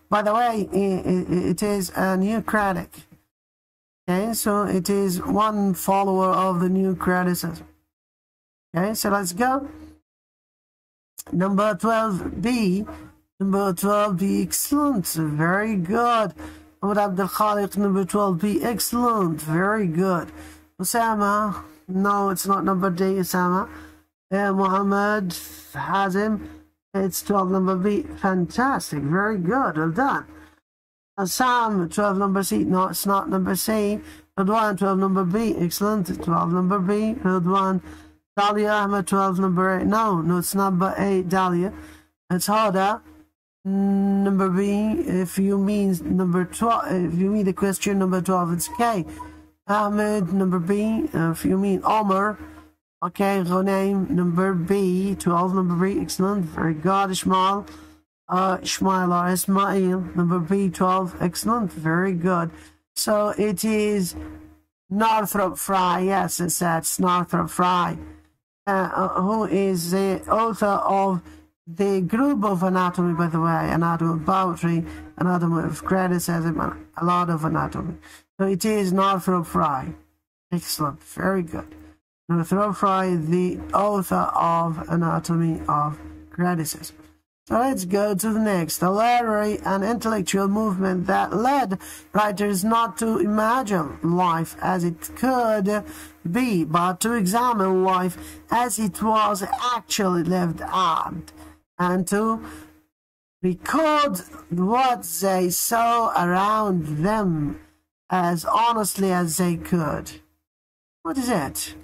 By the way, it is a new critic. Okay, so it is one follower of the new criticism. Okay, so let's go. Number 12B. Number 12B, excellent. Very good. Muhammad Abdul Khaliq, number 12B, excellent. Very good. Osama. No, it's not number D, Osama. Muhammad Hazim. It's 12 number B. Fantastic. Very good. Well done. Sam, 12 number C. No, it's not number C. Rudwan, 12 number B. Excellent. 12 number B. Rudwan. Dahlia Ahmed, 12 number A. No, it's number A. Dahlia. It's harder. Number B. If you mean number 12, if you mean the question number 12, it's K. Ahmed, number B. If you mean Omar. Okay, Ghunaim, number B. 12 number B. Excellent. Very good. Ishmael. Ishmael or Ismail, number B, 12. Excellent. Very good. So it is Northrop Frye. Yes, it's Northrop Frye, who is the author of the group of anatomy, by the way, anatomy of poetry, anatomy of criticism, and a lot of anatomy. So it is Northrop Frye. Excellent. Very good. Northrop Frye, the author of anatomy of criticism. So let's go to the next. The literary and intellectual movement that led writers not to imagine life as it could be, but to examine life as it was actually lived out, and to record what they saw around them as honestly as they could. What is it?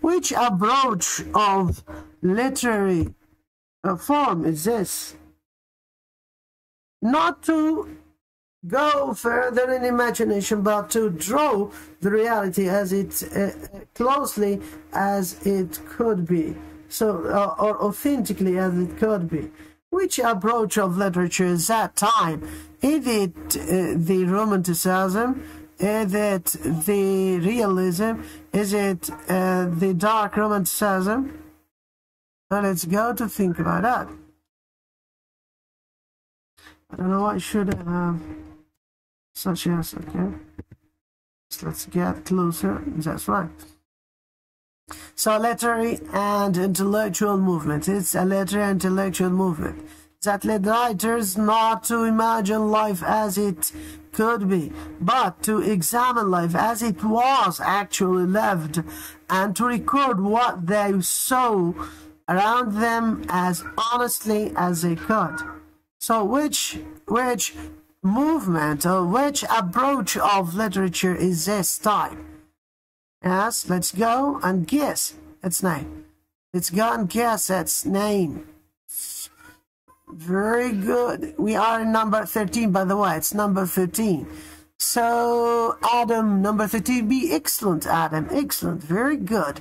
Which approach of literary form is this? Not to go further in imagination, but to draw the reality as it closely as it could be, so or authentically as it could be. Which approach of literature is that time? Is it the Romanticism? Is it the realism? Is it the dark romanticism? Well, let's go to think about that. I don't know what should have such as, okay. So let's get closer. That's right. So literary and intellectual movement. It's a literary and intellectual movement that led writers not to imagine life as it could be, but to examine life as it was actually lived, and to record what they saw around them as honestly as they could. So which movement or which approach of literature is this type? Yes, let's go and guess its name. Let's go and guess its name. Very good. We are in number 13, by the way. It's number 13. So, Adam, number 13B. Excellent, Adam. Excellent. Very good.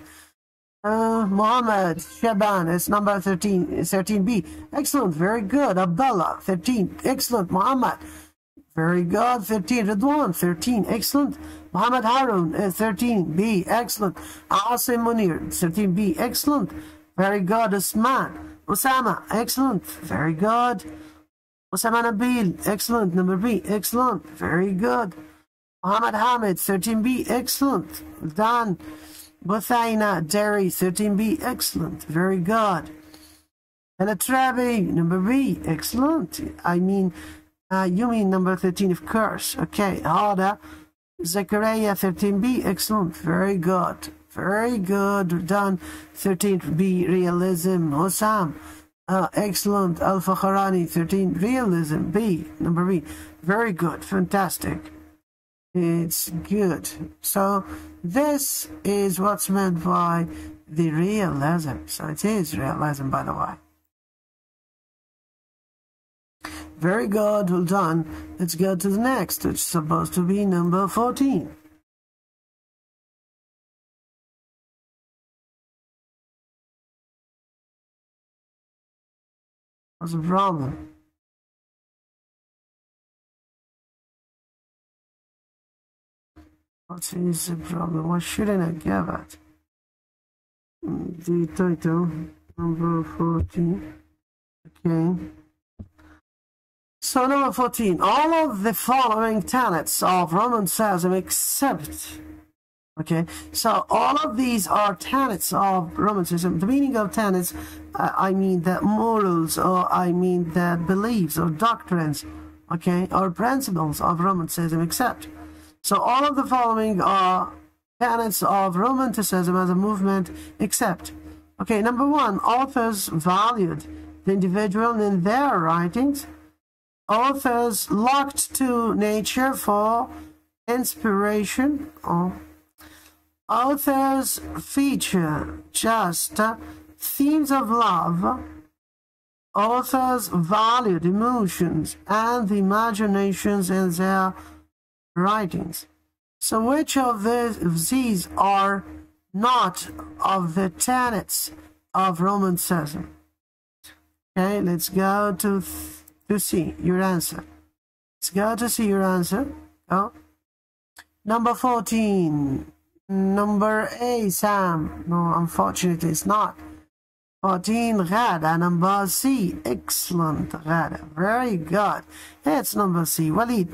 Mohammed Shaban is number 13, 13B. Excellent. Very good. Abdullah, 13. Excellent. Muhammad. Very good. 13. Ridwan, 13. Excellent. Muhammad Harun, 13B. Excellent. Asim Munir, 13B. Excellent. Very good. Usman. Osama, excellent, very good. Osama Nabil, excellent, number B, excellent, very good. Muhammad Hamid, 13B, excellent, done. Buthaina Derry, 13B, excellent, very good. El-Trabi, number B, excellent. You mean number 13, of course. Okay, Hada Zakaria, 13B, excellent, very good. Very good. Done. 13B, realism. Hossam, excellent. Al-Fakharani, 13, realism. B, number B. Very good. Fantastic. It's good. So this is what's meant by the realism. So it is realism, by the way. Very good. Well done. Let's go to the next, which is supposed to be number 14. What's the problem? What is the problem? Why shouldn't I give it? The title, number 14. Okay. So number 14. All of the following tenets of Romanticism except... Okay, so all of these are tenets of Romanticism. The meaning of tenets, I mean the morals, or I mean the beliefs or doctrines, okay, or principles of Romanticism, except. So all of the following are tenets of Romanticism as a movement, except. Okay, number one, authors valued the individual in their writings. Authors looked to nature for inspiration. Authors feature just themes of love. Authors valued emotions and the imaginations in their writings. So which of these are not of the tenets of Romanticism? Okay, let's go to see your answer. Let's go to see your answer. Go. Number 14. Number A, Sam. No, unfortunately, it's not. 14, Ghada. Number C, excellent, Ghada. Very good. It's number C. Walid,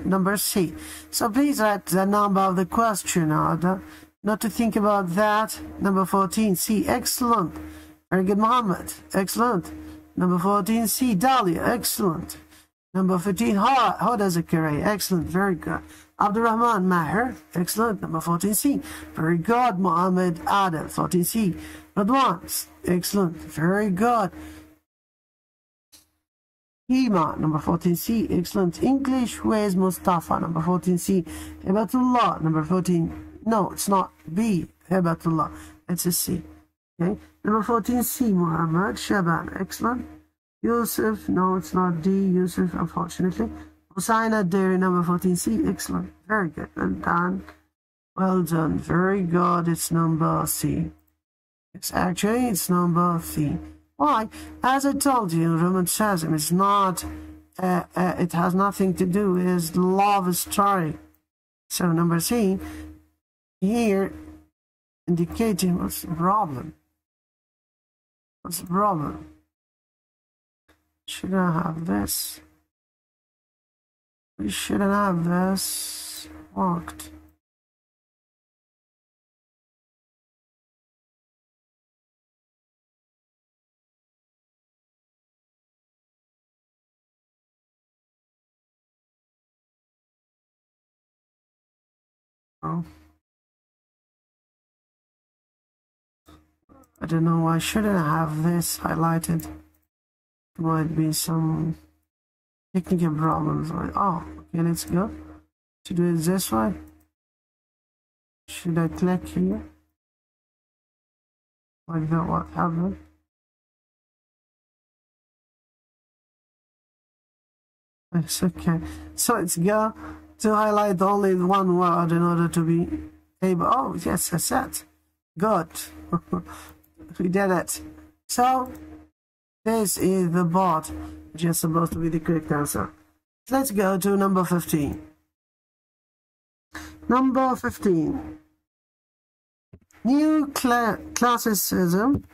number C. So please write the number of the question order. Not to think about that. Number 14, C, excellent. Very good, Muhammad. Excellent. Number 14, C, Dahlia. Excellent. Number 15, Hoda Zakaria. Excellent. Very good. Abdurrahman Maher. Excellent. Number 14C. Very good. Mohammed Adel. 14C. Radwan. Excellent. Very good. Hima. Number 14C. Excellent. English with Mustafa. Number 14C. Hebatullah. Number 14. No, it's not B. Hebatullah. It's a C. Okay. Number 14C. Muhammad Shaban. Excellent. Yusuf. No, it's not D. Yusuf, unfortunately. Hussaina Dairy, number 14C. Excellent. Very good. Well done. Well done. Very good. It's number C. It's number C. Why? As I told you, Romanticism is not, it has nothing to do with love story. So number C, here, indicating what's the problem. What's the problem? Should I have this? We shouldn't have this worked. Oh. I don't know why shouldn't I have this highlighted. There might be some technical problems. Like, oh, okay, let's go. To do it this way. Should I click here? Like that, what happened? It's okay. So let's go to highlight only one word in order to be able. Oh, yes, I said. Good. We did it. So this is the bot, which is supposed to be the correct answer. Let's go to number 15. Number 15. New classicism.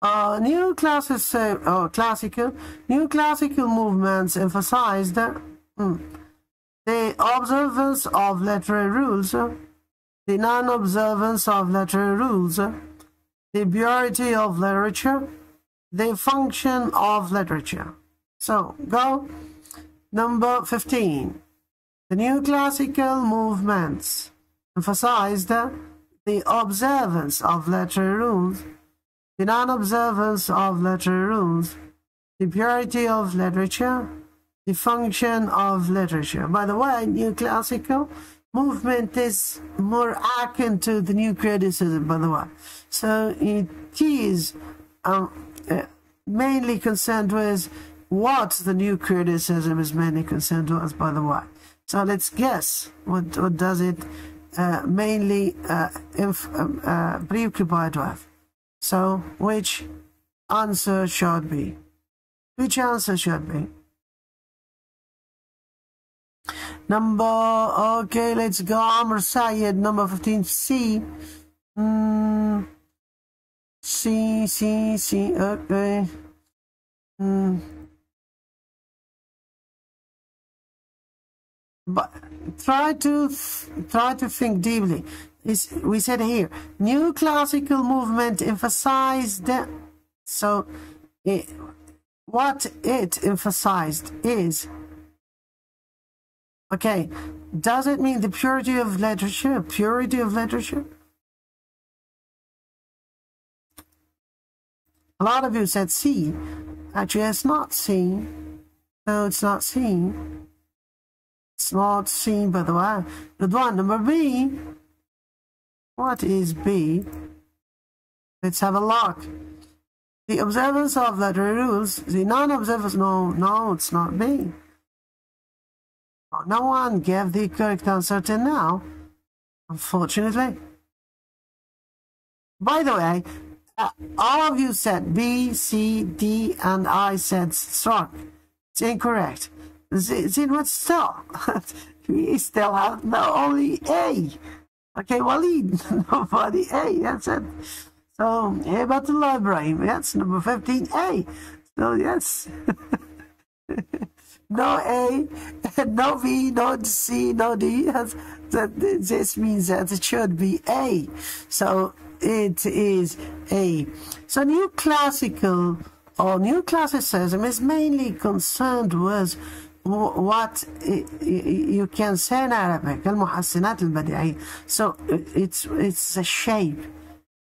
New classical movements emphasized the observance of literary rules, the non-observance of literary rules, the purity of literature, the function of literature. So, go. Number 15. The new classical movements emphasized the observance of literary rules, the non-observance of literary rules, the purity of literature, the function of literature. By the way, new classical movement is more akin to the new criticism, by the way. So it is mainly concerned with what the new criticism is mainly concerned with, by the way. So let's guess what does it mainly preoccupied with. So which answer should be? Which answer should be? Number, okay, let's go. Amr Sayed, number 15, C. C, okay. But try to think deeply. We said here, new classical movement emphasized. So, what it emphasized is, okay, does it mean the purity of literature? Purity of literature? A lot of you said C. Actually, it's not C. No, it's not C. It's not C, by the way. Good one. Number B. What is B? Let's have a look. The observance of literary rules. The non-observance. No, it's not B. Oh, no one gave the correct answer till now, unfortunately. By the way, all of you said B, C, D, and I said struck. It's incorrect. See what still? We still have only A. Okay, Waleed, nobody A. That's it. So, A about the library. That's number 15A. So, yes. No A, no B, no C, no D. This means that it should be A. So, it is A. So, new classicism is mainly concerned with what you can say in Arabic, المحسنات البديعية. So it's the shape,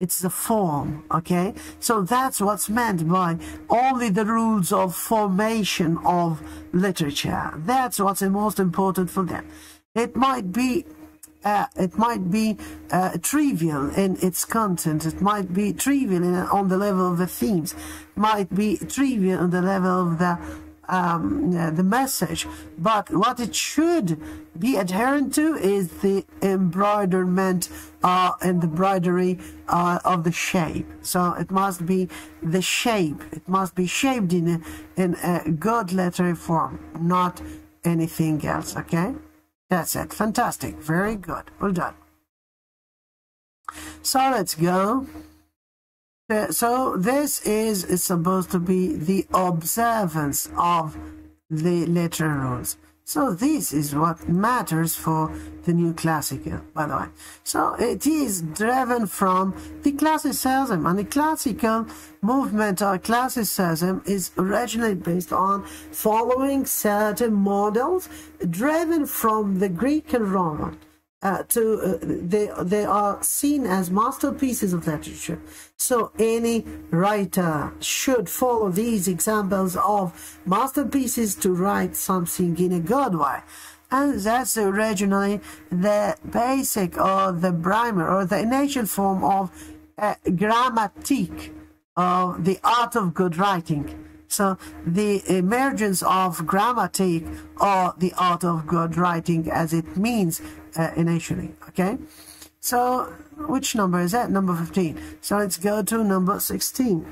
it's the form, okay? So that's what's meant by only the rules of formation of literature. That's what's most important for them. It might be trivial in its content. It might be trivial on the level of the themes. It might be trivial on the level of the message, but what it should be adherent to is the embroiderment and the embroidery of the shape. So it must be the shape. It must be shaped in a good literary form, not anything else. Okay, that's it. Fantastic. Very good. Well done. So let's go. So this is supposed to be the observance of the literary rules. So this is what matters for the new classical, by the way. So it is driven from the classicism, and the classical movement or classicism is originally based on following certain models driven from the Greek and Roman. They are seen as masterpieces of literature. So any writer should follow these examples of masterpieces to write something in a good way. And that's originally the basic or the primer or the initial form of grammatique, of the art of good writing. So the emergence of grammatique or the art of good writing as it means initially, okay? So which number is that? Number 15. So let's go to number 16.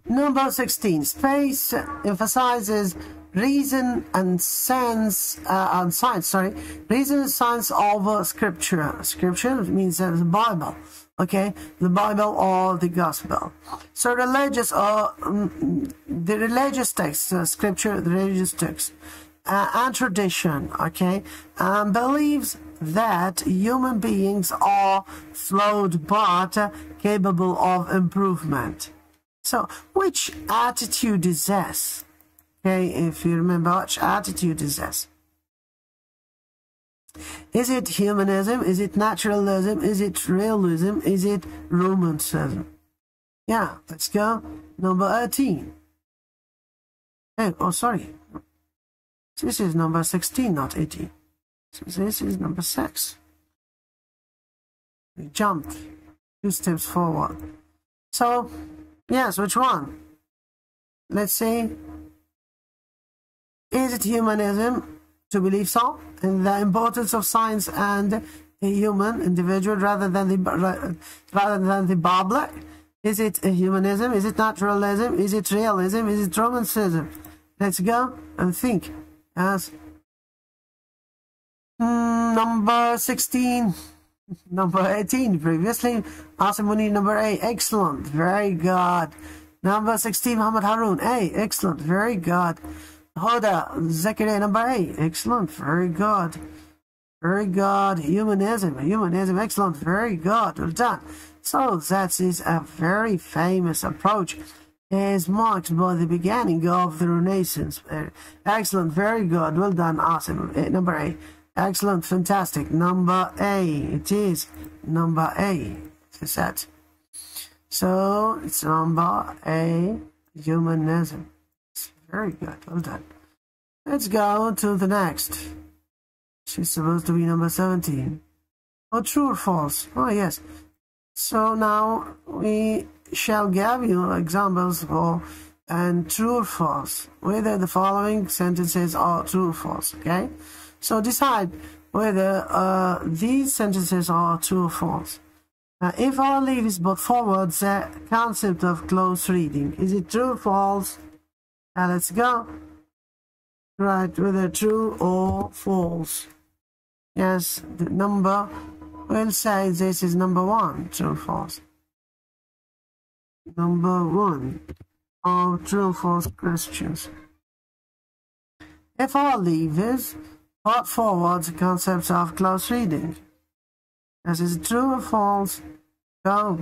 Number 16. Space emphasizes reason and sense, and science, sorry. Reason and science over scripture. Scripture means the Bible. Okay, the Bible or the Gospel. So religious or the religious text, scripture, the religious text, and tradition. Okay, believes that human beings are flawed but capable of improvement. So, which attitude is this? Okay, if you remember, which attitude is this? Is it humanism? Is it naturalism? Is it realism? Is it romanticism? Yeah, let's go. Number 18. Oh, sorry. This is number 16, not 18. So this is number 6. We jumped 2 steps forward. So, yes, which one? Let's see. Is it humanism? To believe so, in the importance of science and a human individual rather than the public. Is it a humanism? Is it naturalism? Is it realism? Is it romanticism? Let's go and think. Yes. Number 16. Number 18. Previously, Asim Munir, number 8. Excellent. Very good. Number 16, Muhammad Haroon. A. Excellent. Very good. Hoda Zakaria, number 8. Excellent. Very good. Very good. Humanism. Humanism. Excellent. Very good. Well done. So that is a very famous approach. It is marked by the beginning of the Renaissance. Excellent. Very good. Well done. Awesome. Number 8. Excellent. Fantastic. Number A. It is number A. he said. So it's number A, humanism. It's very good. Well done. Let's go to the next. She's supposed to be number 17. Oh, true or false? Oh, yes. So now we shall give you examples for and true or false, whether the following sentences are true or false, okay? So decide whether these sentences are true or false. If our leaf is brought forward the concept of close reading, is it true or false? Now let's go. Right, whether true or false. Yes, the number will say this is number 1, true or false. Number 1 of true or false questions. If our leaf is brought forward the concept of close reading, is it true or false? Go.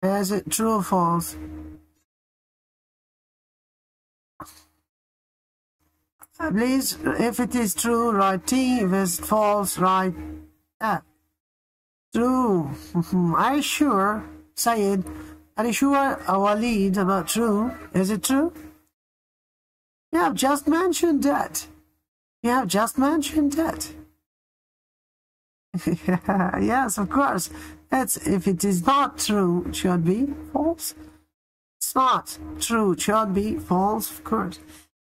Is it true or false? Please, if it is true, write T. If it's false, write F. True. Are you sure? Sayed, are you sure our lead about true? Is it true? You have just mentioned that. You have just mentioned that. Yes, of course. That's if it is not true, it should be false. It's not true, it should be false, of course.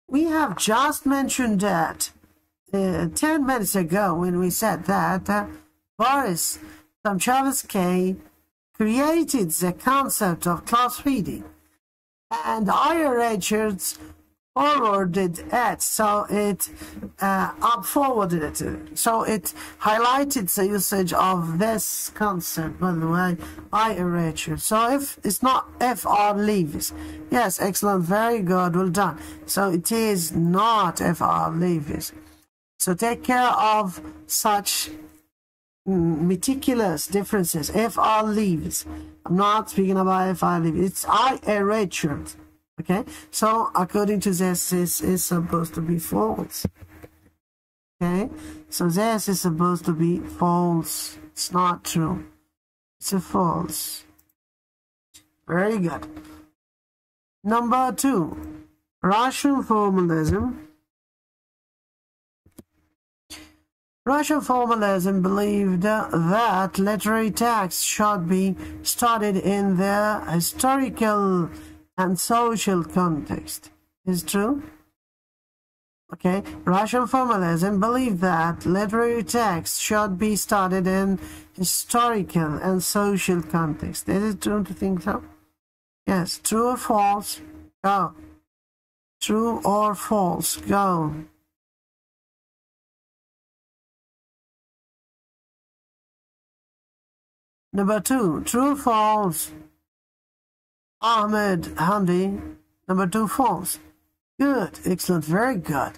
We have just mentioned that 10 minutes ago when we said that Boris Tomchevsky created the concept of close reading, and Ira Richards forwarded it, so it up-forwarded it. So it highlighted the usage of this concept, by the way, Ira Richards. So if it's not F.R. Leavis. Yes, excellent, very good, well done. So it is not F.R. Leavis. So take care of such meticulous differences. F.R. Leavis. I'm not speaking about F.R. Leavis. It's Ira Richards. Okay, so according to this is supposed to be false. Okay, so this is supposed to be false. It's not true. It's a false. Very good. Number 2, Russian formalism. Russian formalism believed that literary texts should be studied in their historical and social context. Is true? Okay, Russian formalism believed that literary texts should be studied in historical and social context. Is it true to think so? Yes, true or false? Go. True or false? Go. Number 2, true or false? Ahmed Hamdi. Number 2, false. Good, excellent, very good.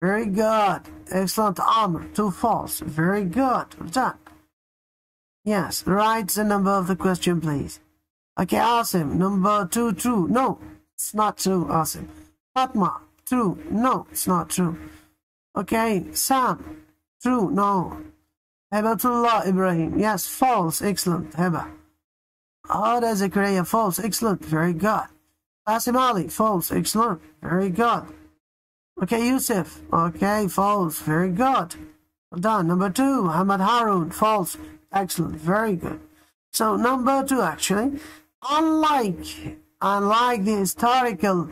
Very good, excellent, Amr. 2 false, very good, well done. Yes, write the number of the question, please. Okay, Asim, number 2, true. No, it's not true, Asim. Fatma, true. No, it's not true. Okay, Sam, true. No. Hebatullah Ibrahim, yes, false, excellent, Heba. Ada Zakaria, false, excellent, very good. Asim Ali, false, excellent, very good. Okay, Yusuf, okay, false, very good. Well done. Number 2, Muhammad Harun, false, excellent, very good. So number 2, actually, unlike the historical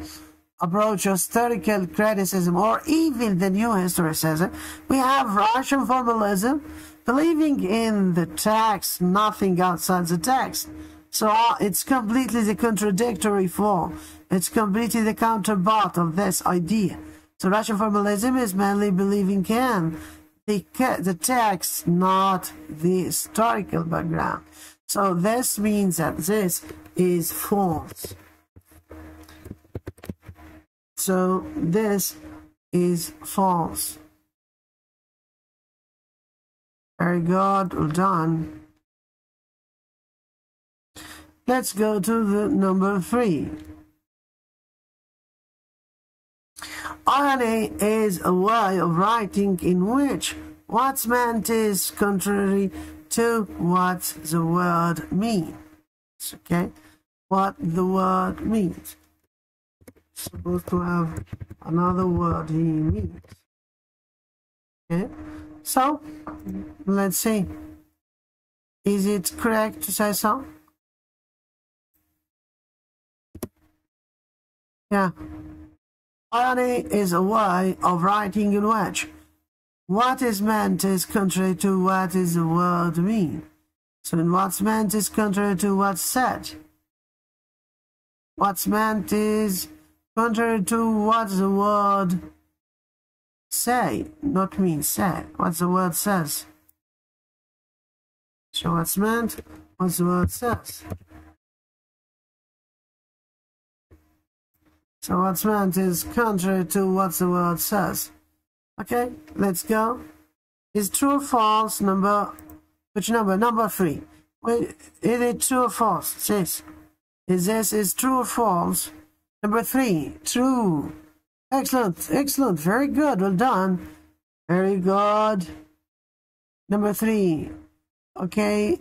approach, historical criticism, or even the new historicism, we have Russian formalism, believing in the text, nothing outside the text. So it's completely the contradictory form. It's completely the counterpart of this idea. So Russian formalism is mainly believing in the text, not the historical background. So this means that this is false. So this is false. Very good, well done. Let's go to the number 3. Irony is a way of writing in which what's meant is contrary to what the word means. Okay, what the word means. Supposed to have another word he means. Okay, so let's see. Is it correct to say so? Yeah. Irony is a way of writing in which what is meant is contrary to what is the word mean. So in what's meant is contrary to what's said. What's meant is contrary to what the word say, not mean, say. What the word says. So what's meant, what the word says. So what's meant is contrary to what the word says. Okay, let's go. Is true or false number, which number? Number 3. Wait, is it true or false? This. Is true or false? Number 3, true. Excellent, excellent, very good, well done. Very good. Number 3, okay.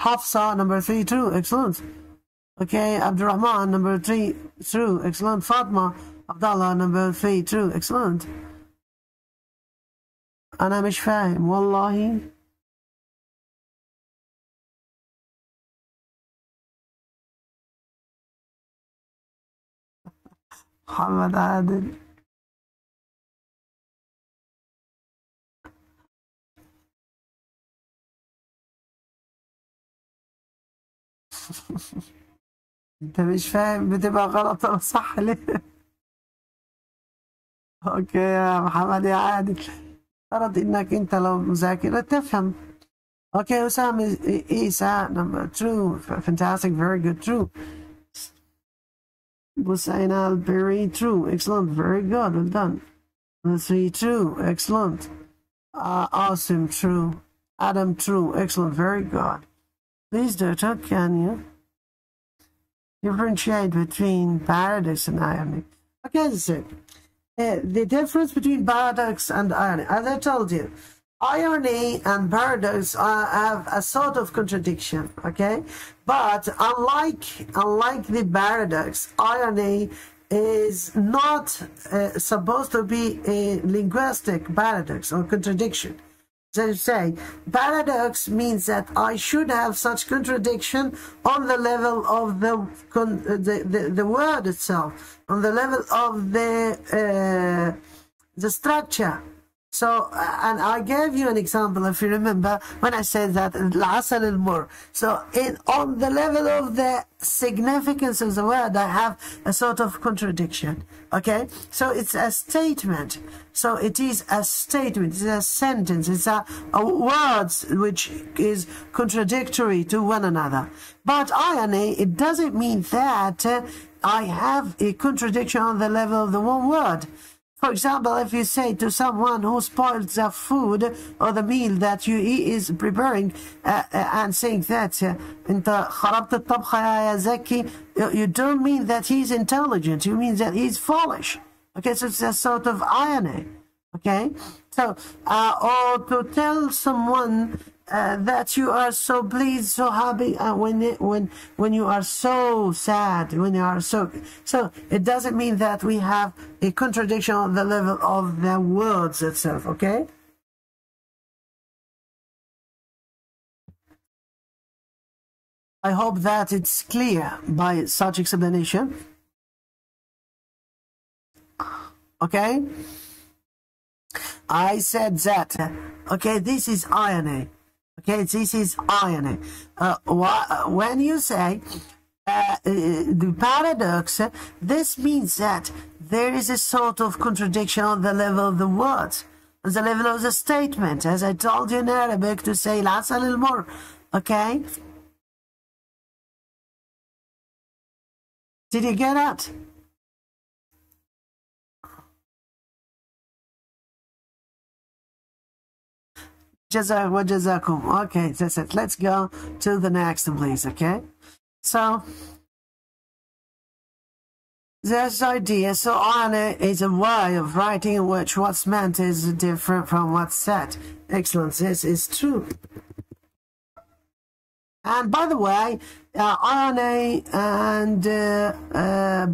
Hafsa, number 3, true, excellent. Okay, Abdurrahman, number 3, true, excellent. Fatma, Abdallah, number 3, true, excellent. أنا مش فاهم والله. محمد عادل. انت مش فاهم بتبقى غلط ولا صح ليه؟ اوكي يا محمد يا عادل، فرض انك انت لو مذاكر تفهم. Okay, Usam Isa, number 2, fantastic, very good, true. Busaina very true, excellent, very good, well done. 3, true, excellent. Awesome, true. Adam, true, excellent, very good. Please, Doctor, can you differentiate between paradox and irony? Okay, that's it. The difference between paradox and irony, as I told you, irony and paradox have a sort of contradiction, okay? But unlike the paradox, irony is not supposed to be a linguistic paradox or contradiction. So to say, paradox means that I should have such contradiction on the level of the word itself, on the level of the structure. So, and I gave you an example, if you remember, when I said that العسل المر. So, on the level of the significance of the word, I have a sort of contradiction. Okay? So, it's a statement. So, it is a statement. It's a sentence. It's a words which is contradictory to one another. But irony, it doesn't mean that I have a contradiction on the level of the one word. For example, if you say to someone who spoils the food or the meal that he is preparing and saying that أنت خربت الطبخة يا زكي, you don't mean that he's intelligent. You mean that he's foolish. Okay, so it's a sort of irony. Okay, so or to tell someone that you are so pleased, so happy when you are so sad, when you are so it doesn't mean that we have a contradiction on the level of the words itself. Okay, I hope that it's clear by such explanation. Okay, I said that. Okay, this is irony. Okay, this is irony. When you say the paradox, this means that there is a sort of contradiction on the level of the words, on the level of the statement, as I told you in Arabic to say العسل المر. Okay? Did you get it? Jazakum. Okay, that's it. Let's go to the next, please. Okay, so This idea, so RNA is a way of writing in which what's meant is different from what's said. Excellent, this is true. And by the way, RNA and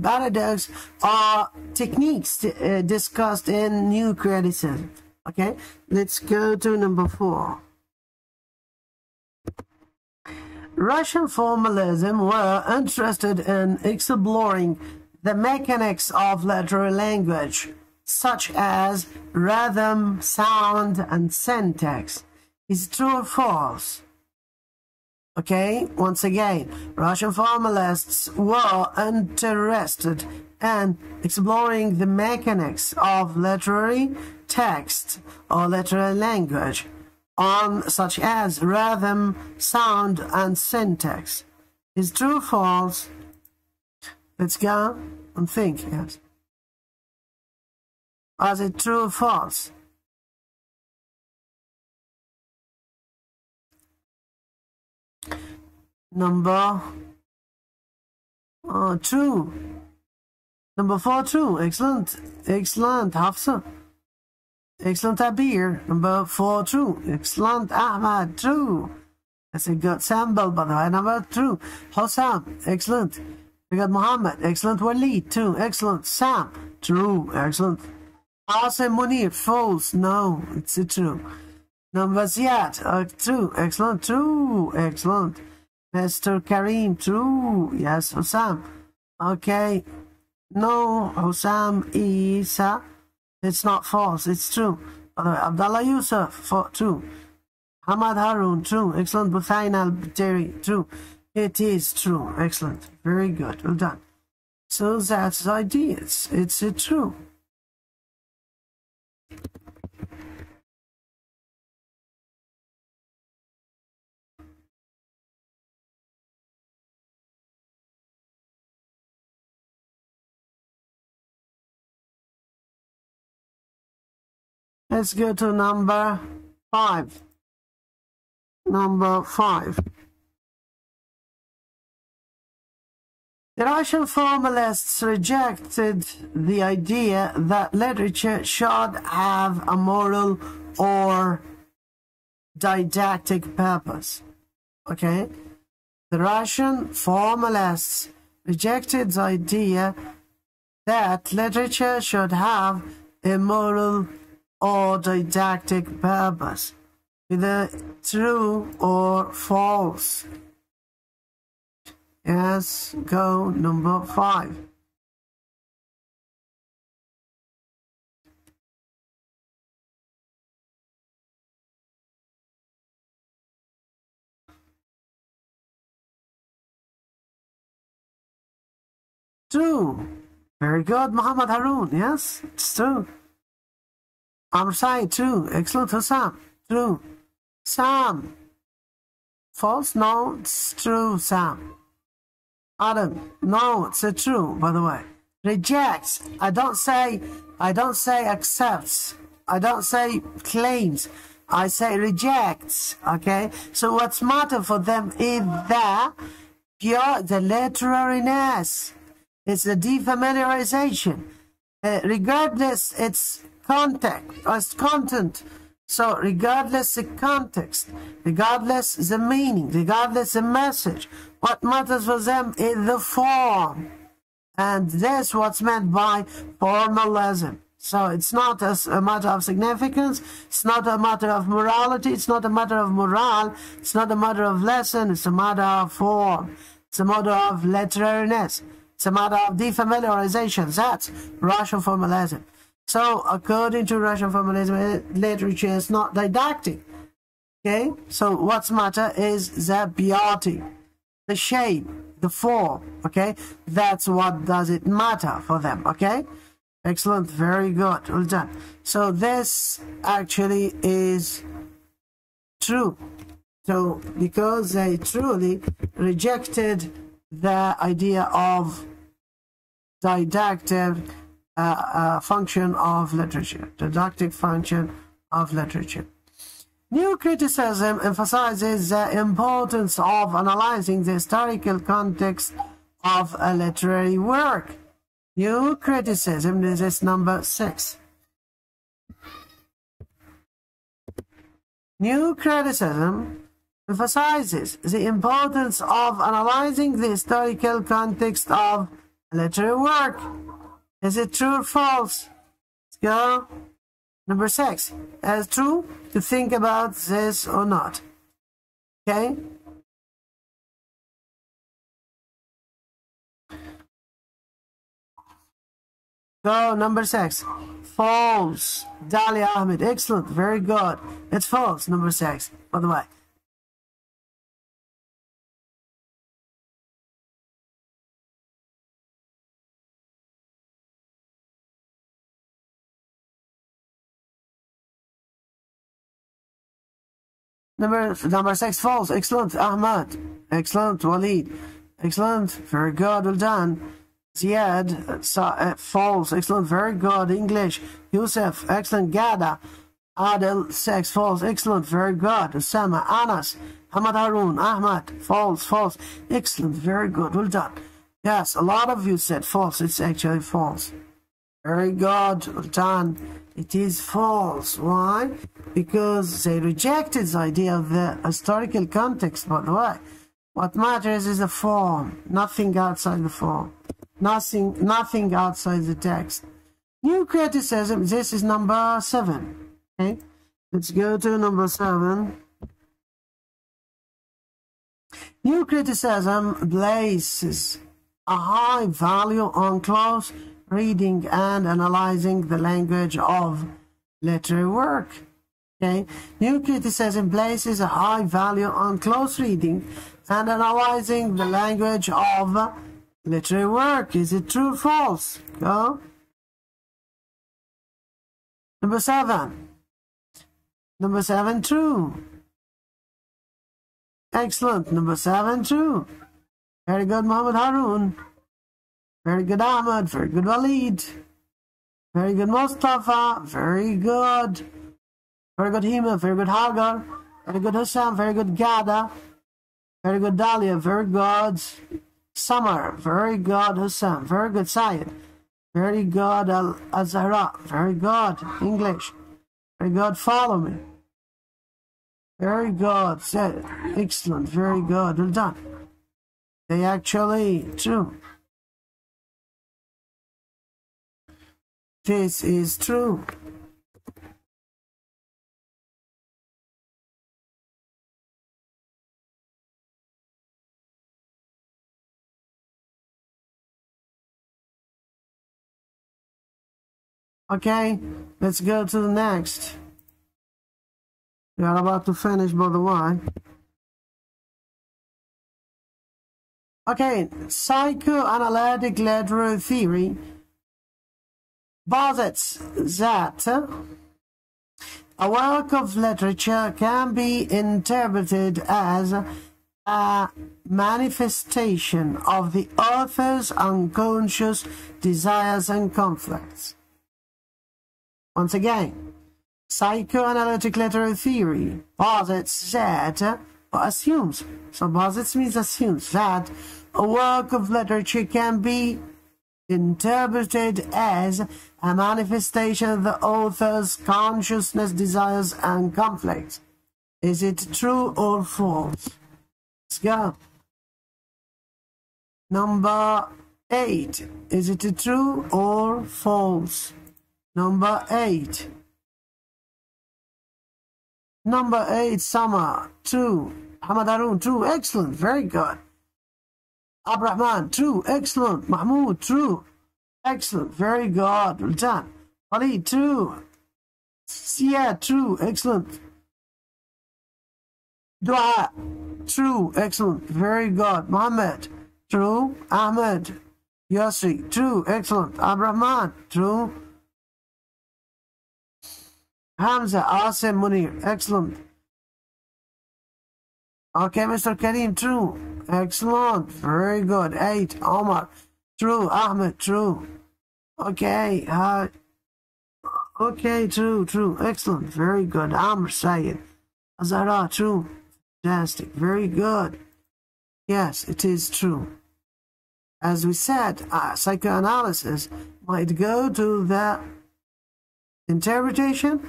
paradox are techniques discussed in new criticism. Okay, let's go to number 4. Russian formalism were interested in exploring the mechanics of literary language, such as rhythm, sound, and syntax. Is it true or false? Okay, once again, Russian formalists were interested in exploring the mechanics of literary text or literary language, such as rhythm, sound, and syntax. Is it true or false? Let's go and think, yes. Is it true or false? Number true. Number 4, true. Excellent. Excellent, Hafsa. Excellent, Abir. Number 4, true. Excellent, Ahmad. True. That's a good sample, by the way. Number 2, Hossam. Excellent. We got Muhammad. Excellent. Walid. True. Excellent. Sam. True. Excellent. Asim Munir. False. No, it's a true. Number Ziad. True. Excellent. True. Excellent. Mr. Kareem. True. Yes, Hussam. Okay. No, Hussam Isa. It's not false. It's true. By the way, Abdullah Yusuf. True. Hamad Harun. True. Excellent. Buthain Al-Bateri. True. It is true. Excellent. Very good. Well done. So that's the idea. It's true. Let's go to number 5. Number 5. The Russian formalists rejected the idea that literature should have a moral or didactic purpose. Okay? The Russian formalists rejected the idea that literature should have a moral or didactic purpose, either true or false. Yes, go number 5. True. Very good, Muhammad Harun. Yes, it's true. Amr Said, true. Excellent, Hussam. True. Sam. False? No, it's true, Sam. Adam, no, it's a true, by the way. Rejects. I don't say accepts. I don't say claims. I say rejects. Okay? So what's matter for them is the literariness. It's the defamiliarization. Regardless its content. So regardless the context, regardless the meaning, regardless the message, what matters for them is the form. And that's what's meant by formalism. So it's not a matter of significance, it's not a matter of morality, it's not a matter of morale, it's not a matter of lesson, it's a matter of form. It's a matter of literariness. It's a matter of defamiliarization. That's Russian formalism. So, according to Russian formalism, literature is not didactic. Okay? So, what's matter is the beauty, the shape, the form. Okay? That's what does it matter for them. Okay? Excellent. Very good. Well done. So, this actually is true. So, because they truly rejected the idea of didactic function of literature, didactic function of literature. New criticism emphasizes the importance of analyzing the historical context of a literary work. New criticism, this is number 6. New criticism emphasizes the importance of analyzing the historical context of literary work. Is it true or false? Let's go. Number 6. Is it true to think about this or not? Okay. Go, number 6. False. Dalia Ahmed. Excellent. Very good. It's false, number 6, by the way. Number 6, false. Excellent, Ahmad. Excellent, Walid. Excellent. Very good. Well done. Ziad, false. Excellent. Very good. English. Yusuf. Excellent. Gada. Adel. 6. False. Excellent. Very good. Osama. Anas. Ahmad Harun. Ahmad. False. False. Excellent. Very good. Well done. Yes, a lot of you said false. It's actually false. Very good. Well done. It is false. Why? Because they rejected the idea of the historical context, by the way. What matters is the form, nothing outside the form. Nothing outside the text. New criticism, this is number 7. Okay, let's go to number 7. New criticism places a high value on close reading and analyzing the language of literary work. Okay, new criticism places a high value on close reading and analyzing the language of literary work. Is it true or false? Go. Number 7. Number 7, true. Excellent. Number 7, true. Very good, Muhammad Harun. Very good, Ahmad. Very good, Walid. Very good, Mustafa. Very good. Very good, Hima. Very good, Hagar. Very good, Hussam. Very good, Gada. Very good, Dahlia. Very good, Summer. Very good, Hussam. Very good, Syed. Very good, Al-Zahra. Very good, English. Very good, follow me. Very good, excellent. Very good, well done. They actually true. This is true. Okay, let's go to the next. We are about to finish, by the way. Okay, psychoanalytic literary theory posits that a work of literature can be interpreted as a manifestation of the author's unconscious desires and conflicts. Once again, psychoanalytic literary theory posits that, or assumes, so posits means assumes, that a work of literature can be interpreted as a manifestation of the author's consciousness, desires, and conflicts. Is it true or false? Let's go. Number 8. Is it true or false? Number 8. Number 8, Sama. True. Hamad Harun. True. Excellent. Very good. Abrahman. True. Excellent. Mahmoud. True. Excellent. Very good. Well done. Ali. True. Sia. True. Excellent. Dua. True. Excellent. Very good. Mohammed. True. Ahmed. Yasri. True. Excellent. Abrahman. True. Hamza, Asim, Munir, excellent. Okay, Mr. Karim, true. Excellent, very good. 8, Omar, true. Ahmed, true. Okay, okay, true. Excellent, very good. Amr, Sayed. Azara, true. Fantastic, very good. Yes, it is true. as we said, psychoanalysis might go to the interpretation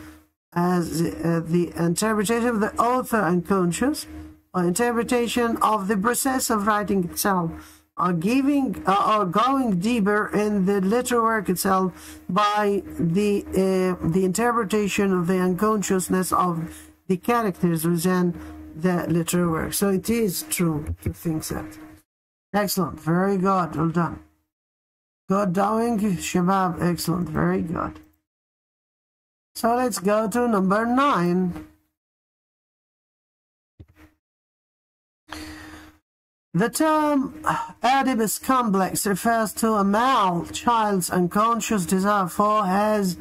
as the interpretation of the author unconscious, or interpretation of the process of writing itself, or going deeper in the literary work itself by the interpretation of the unconsciousness of the characters within the literary work. So it is true to think that. Excellent, very good, well done. Good doing, Shabab, excellent, very good. So let's go to number 9. The term Oedipus complex refers to a male child's unconscious desire for his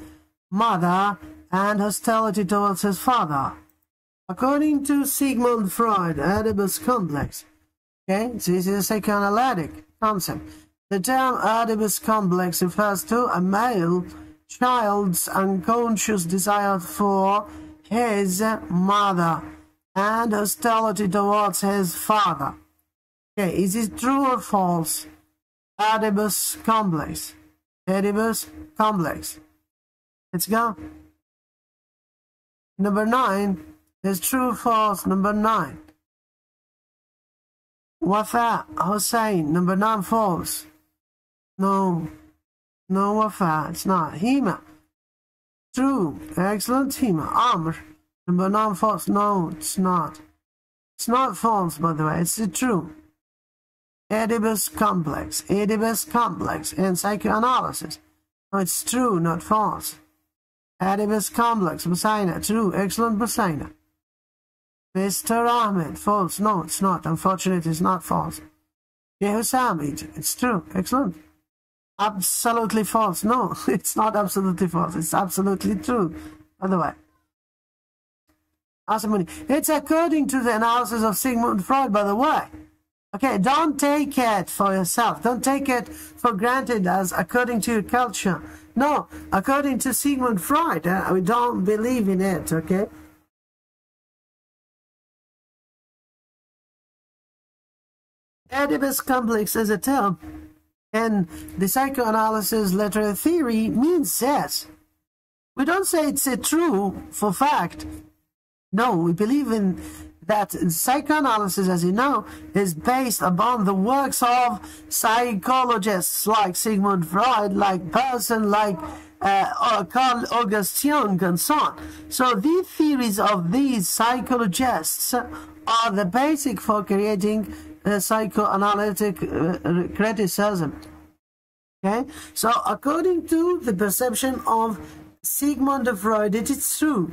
mother and hostility towards his father. According to Sigmund Freud, Oedipus complex, okay, this is a psychoanalytic concept. The term Oedipus complex refers to a male child's unconscious desire for his mother and hostility towards his father. Okay, is it true or false? Oedipus complex. Oedipus complex. Let's go. Number 9 is true or false. Number 9. Wafa Hussein. Number 9 false. No. No, Wafa. It's not. Hima. True. Excellent. Hima. Amr. Number 9 false. No, it's not. It's not false, by the way. It's true. Oedipus complex. Oedipus complex in psychoanalysis. No, it's true, not false. Oedipus complex. Busaina. True. Excellent, Busaina. Mr. Ahmed. False. No, it's not. Unfortunately, it's not false. Yehusami. It's true. Excellent. Absolutely false. No, it's not absolutely false. It's absolutely true. By the way. It's according to the analysis of Sigmund Freud, by the way. Okay, don't take it for yourself. Don't take it for granted as according to your culture. No, according to Sigmund Freud. We don't believe in it, okay? Oedipus complex as a term in the psychoanalysis literary theory means this. We don't say it's a true for fact. No, we believe in that psychoanalysis, as you know, is based upon the works of psychologists like Sigmund Freud, like Person, like Carl August Jung, and so on. So the theories of these psychologists are the basic for creating psychoanalytic criticism. Okay, so according to the perception of Sigmund Freud, it is true.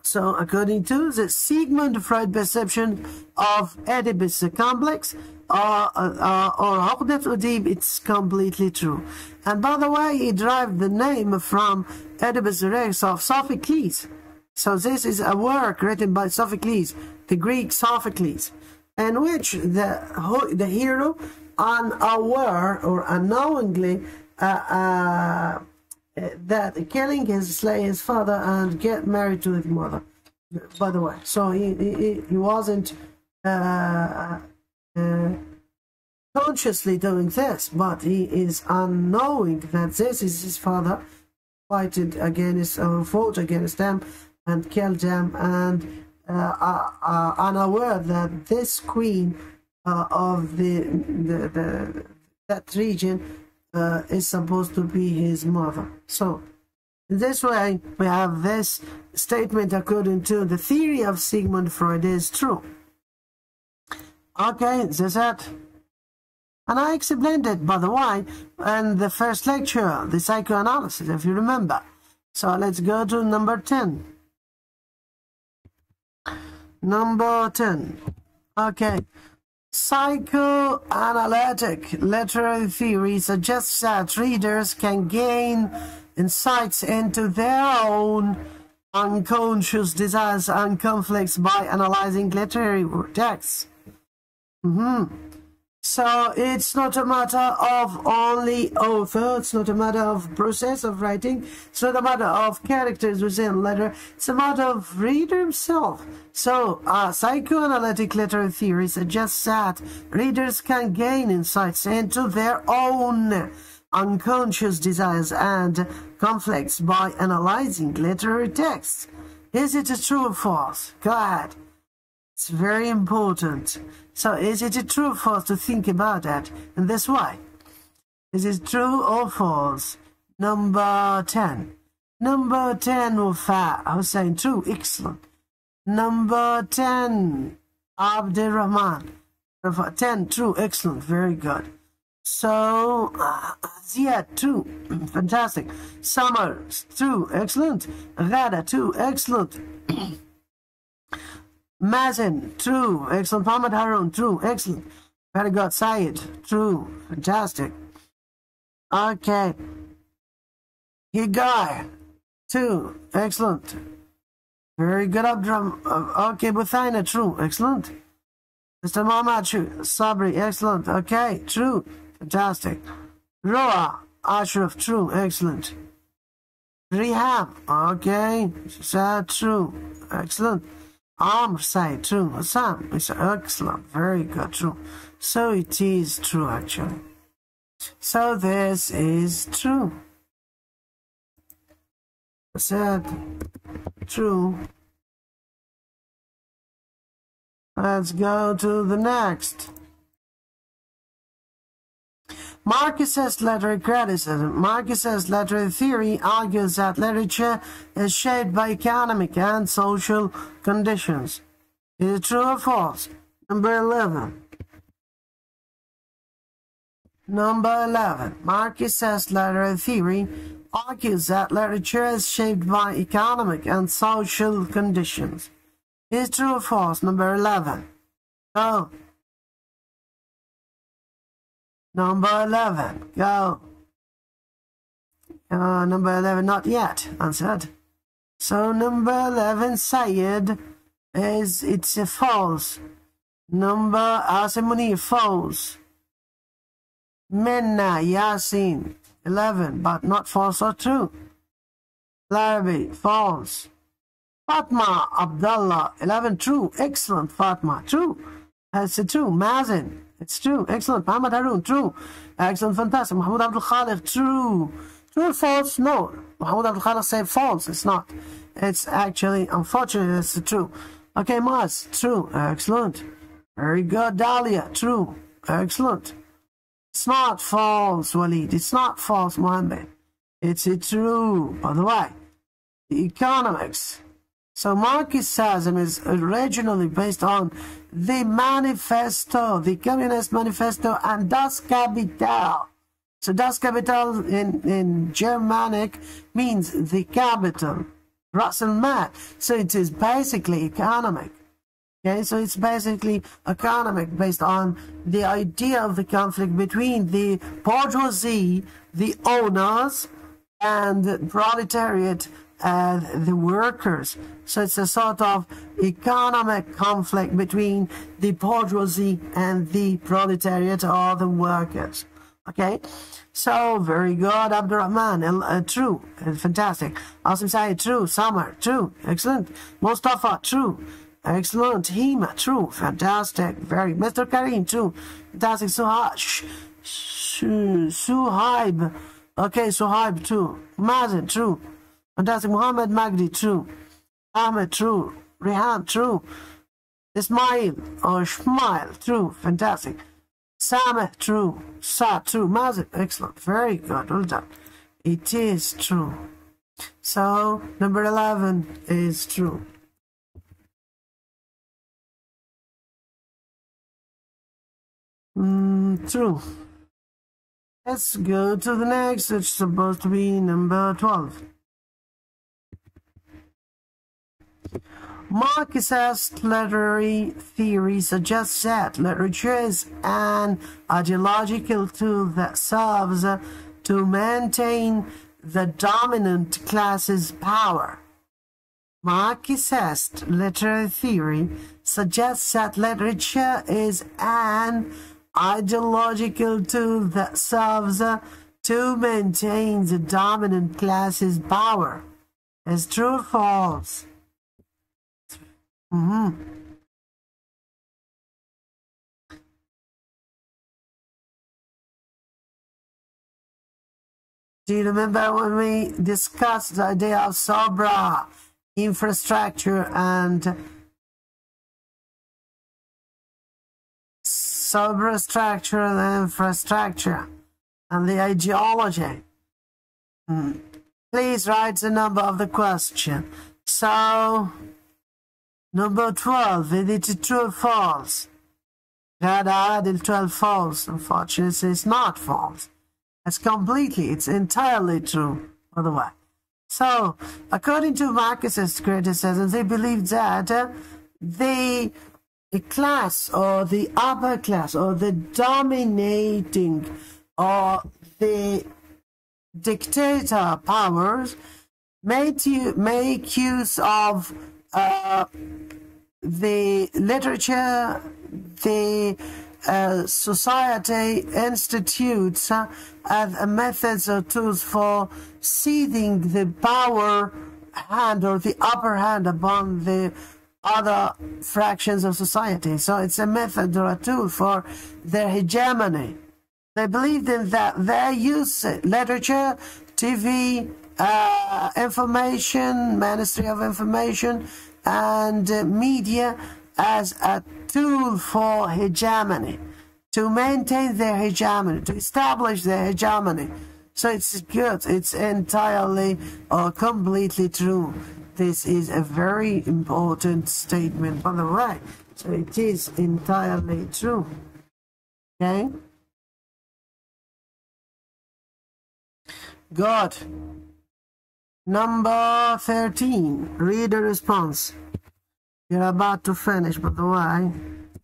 So according to the Sigmund Freud perception of Oedipus complex or Uqdat Oedip, it's completely true. And by the way, he derived the name from Oedipus Rex of Sophocles. So this is a work written by Sophocles, the Greek Sophocles, in which the hero, unaware or unknowingly, that killing slay his father and get married to his mother, by the way. So he wasn't consciously doing this, but he is unknowing that this is his father, fought against them and killed them, and unaware that this queen of that region is supposed to be his mother. So in this way, we have this statement according to the theory of Sigmund Freud is true. Okay, that's it. And I explained it, by the way, in the first lecture, the psychoanalysis, if you remember. So let's go to number 10. Number 10. Okay. Psychoanalytic literary theory suggests that readers can gain insights into their own unconscious desires and conflicts by analyzing literary texts. So it's not a matter of only author, it's not a matter of process of writing, it's not a matter of characters within letter, it's a matter of reader himself. So psychoanalytic literary theory suggests that readers can gain insights into their own unconscious desires and conflicts by analyzing literary texts. Is it true or false? Go ahead. It's very important. So is it true or false to think about that in this way? Is it true or false? Number 10. Number 10, Wafa Hussein, true, excellent. Number 10, Abdurrahman. 10, true, excellent, very good. So, Ziad, true, fantastic. Summer, true, excellent. Ghada, true, excellent. Mazen, true, excellent. Muhammad Harun, true, excellent. Very good. Syed, true, fantastic. Okay. Higai, true, excellent. Very good. Okay, Buthaina, true, excellent. Mr. Muhammad, true. Sabri, excellent. Okay, true, fantastic. Roa, Ashraf, true, excellent. Riham, okay, Sad, true, excellent. Amr, say true. Sam, it's excellent, very good, true. So it is true, actually. So this is true. Said true. Let's go to the next. Marxist literary criticism. Marxist literary theory argues that literature is shaped by economic and social conditions. Is it true or false? Number 11. Number 11. Marxist literary theory argues that literature is shaped by economic and social conditions. Is it true or false? Number 11. Go. Number 11, go. Number 11, not yet, answered. So number 11, Sayed, it's a false. Number Asimuni, false. Minna, Yasin, 11, but not false or true. Larbi, false. Fatma, Abdullah, 11, true. Excellent, Fatma, true. That's true. Mazin, it's true. Excellent. Muhammad Harun, true. Excellent, fantastic. Mahmoud Abdul Khaliq, true. True or false? No. Mahmoud Abdul Khaliq said false. It's not. It's actually, unfortunately, it's true. Okay, Maz, true. Excellent. Very good. Dahlia, true. Excellent. It's not false, Walid. It's not false, Mohammed. It's true. By the way, the economics. So Marxism is originally based on the manifesto, the Communist Manifesto, and Das Kapital. So Das Kapital in Germanic means the capital, Ras al Mal. So it is basically economic. Okay, so it's basically economic based on the idea of the conflict between the bourgeoisie, the owners, and the proletariat, the workers. So it's a sort of economic conflict between the bourgeoisie and the proletariat or the workers. Okay, so very good. Abdurrahman, true, fantastic. Asim Said, true. Samar, true, excellent. Mustafa, true, excellent. Hima, true, fantastic. Very. Mr. Karim, true, fantastic. Suhaib, okay, Suhaib, true. Mazin, true. Fantastic. Muhammad Magdi, true. Ahmed, true. Rehan, true. Ismail or Shmail, true. Fantastic. Sameh, true. Sa, true. Mazin, excellent. Very good. Well done. It is true. So, number 11 is true. True. Let's go to the next, which is supposed to be number 12. Marxist literary theory suggests that literature is an ideological tool that serves to maintain the dominant class's power. Marxist literary theory suggests that literature is an ideological tool that serves to maintain the dominant class's power. Is true or false? Do you remember when we discussed the idea of sober infrastructure and sober structure and infrastructure and the ideology? Please write the number of the question. So, number 12, is it true or false? Rada, the 12 false. Unfortunately, it's not false. It's entirely true, by the way. So, according to Marcus's criticism, they believe that the class or the upper class or the dominating or the dictator powers make use of the literature, the society institutes as methods or tools for seizing the power hand or the upper hand upon the other fractions of society. So it's a method or a tool for their hegemony. They believed in that. They use literature, TV, information, Ministry of Information, and media as a tool for hegemony, to maintain their hegemony, to establish their hegemony. So it's good. It's entirely or completely true. This is a very important statement, by the way. So it is entirely true. Okay? Good. Number 13. Read the response. You're about to finish, by the way.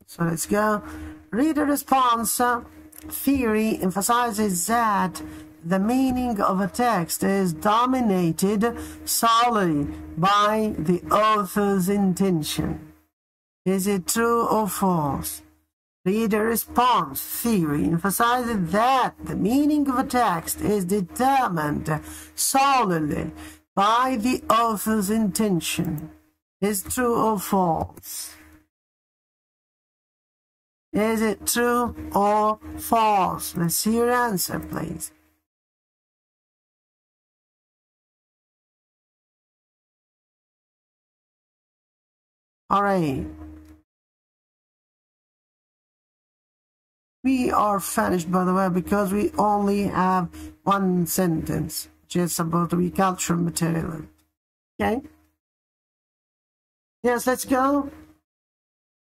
So let's go. Read the response. Theory emphasizes that the meaning of a text is dominated solely by the author's intention. Is it true or false? Reader response theory emphasizes that the meaning of a text is determined solely by the author's intention. Is true or false? Is it true or false? Let's see your answer, please. All right. We are finished, by the way, because we only have one sentence, which is supposed to be cultural material. Okay? Yes, let's go.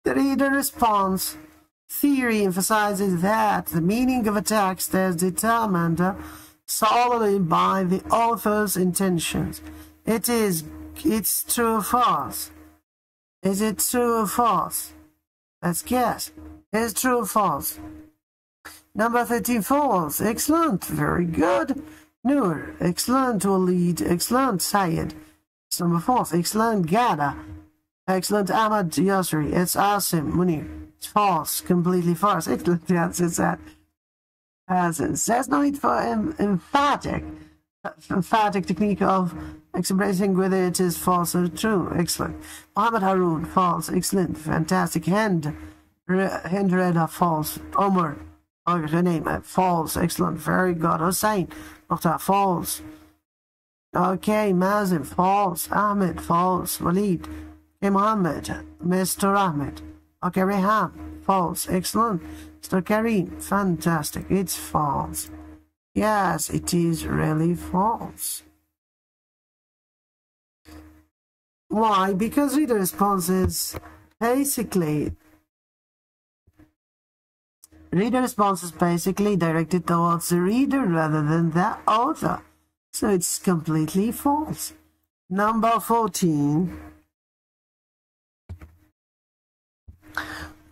The reader response theory emphasizes that the meaning of a text is determined solely by the author's intentions. It's true or false? Is it true or false? Let's guess. Is true or false? Number 13, false. Excellent. Very good. Noor. Excellent. Walid. Excellent. Syed. It's number 4. Excellent. Gada. Excellent. Ahmad Yasri. It's Asim Munir. It's false. Completely false. Excellent. Yes, it's that. There's no need for emphatic technique of expressing whether it is false or true. Excellent. Muhammad Haroon. False. Excellent. Fantastic. Hind Reda. False. Omar. Her name. False. Excellent. Very good. Hussein. False. Okay. Mazin. False. Ahmed. False. Walid. Okay. Muhammad. Mr. Ahmed. Okay. Rehan. False. Excellent. Mr. Karim. Fantastic. It's false. Yes, it is really false. Why? Because reader response is basically directed towards the reader rather than the author. So it's completely false. Number 14.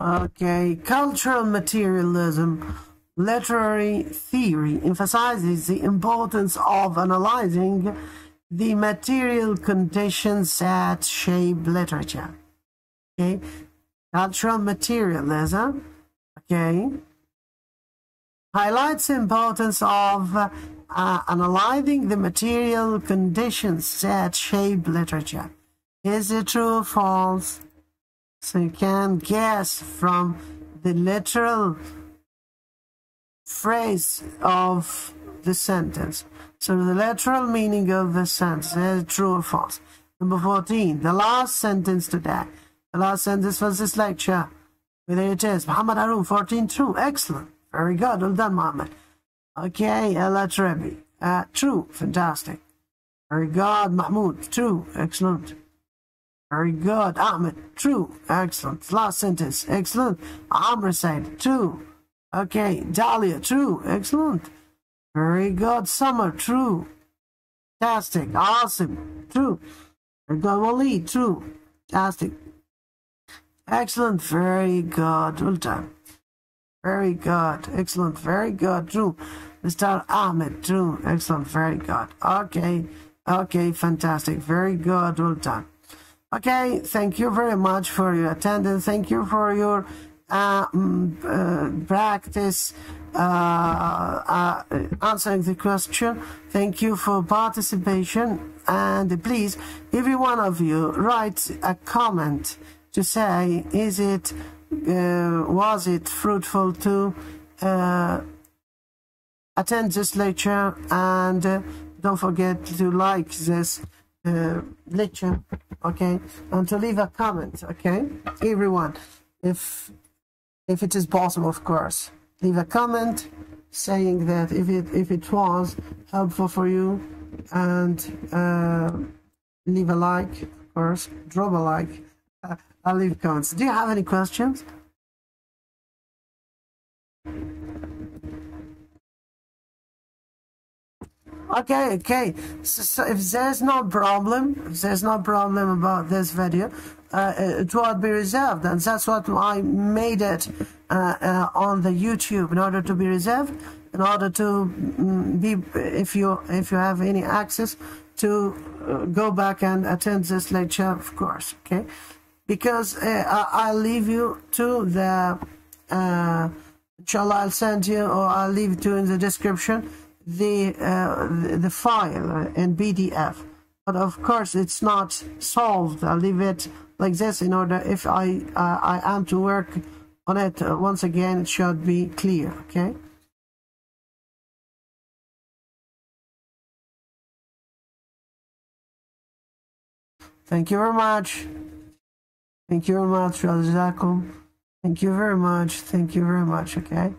Okay, cultural materialism. Literary theory emphasizes the importance of analyzing the material conditions that shape literature. Okay, cultural materialism. Okay, highlights the importance of analyzing the material conditions that shape literature. Is it true or false? So you can guess from the literal phrase of the sentence. So the literal meaning of the sentence, is it true or false? Number 14, the last sentence today. The last sentence for this lecture. Whether it is Muhammad Haroon, 14, true. Excellent. Very good. Well done, Muhammad. Okay, Ella Trebi. True. Fantastic. Very good. Mahmoud. True. Excellent. Very good. Ahmed. True. Excellent. Last sentence. Excellent. Amr said. True. Okay. Dahlia. True. Excellent. Very good. Summer. True. Fantastic. Awesome. True. Very good. Waleed. True. Fantastic. Excellent. Very good. Well done. Very good. Excellent. Very good. True. Mr. Ahmed. True. Excellent. Very good. Okay. Okay. Fantastic. Very good. Well done. Okay. Thank you very much for your attendance. Thank you for your practice answering the question. Thank you for participation. And please, every one of you, write a comment to say, was it fruitful to attend this lecture, and don't forget to like this lecture, okay, and to leave a comment, okay, everyone, if it is possible, of course, leave a comment saying that if it was helpful for you, and leave a like, of course, drop a like. I'll leave comments. Do you have any questions? Okay. So if there's no problem about this video, it will be reserved, and that's what I made it on the YouTube, in order to be reserved, in order to be, if you have any access to go back and attend this lecture, of course, okay. Because I'll leave you to the, inshallah, I'll send you, or I'll leave it to in the description, the file in PDF. But of course, it's not solved. I'll leave it like this in order, if I am to work on it once again, it should be clear, okay? Thank you very much. Thank you very much, Jazakum. Thank you very much. Thank you very much, okay?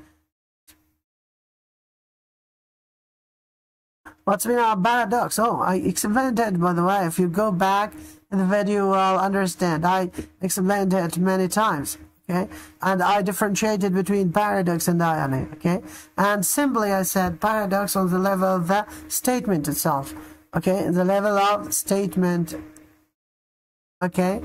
What's been our paradox? Oh, I explained it, by the way. If you go back in the video, you will understand. I explained it many times, okay? And I differentiated between paradox and irony, okay? And simply I said paradox on the level of the statement itself, okay? The level of statement, okay?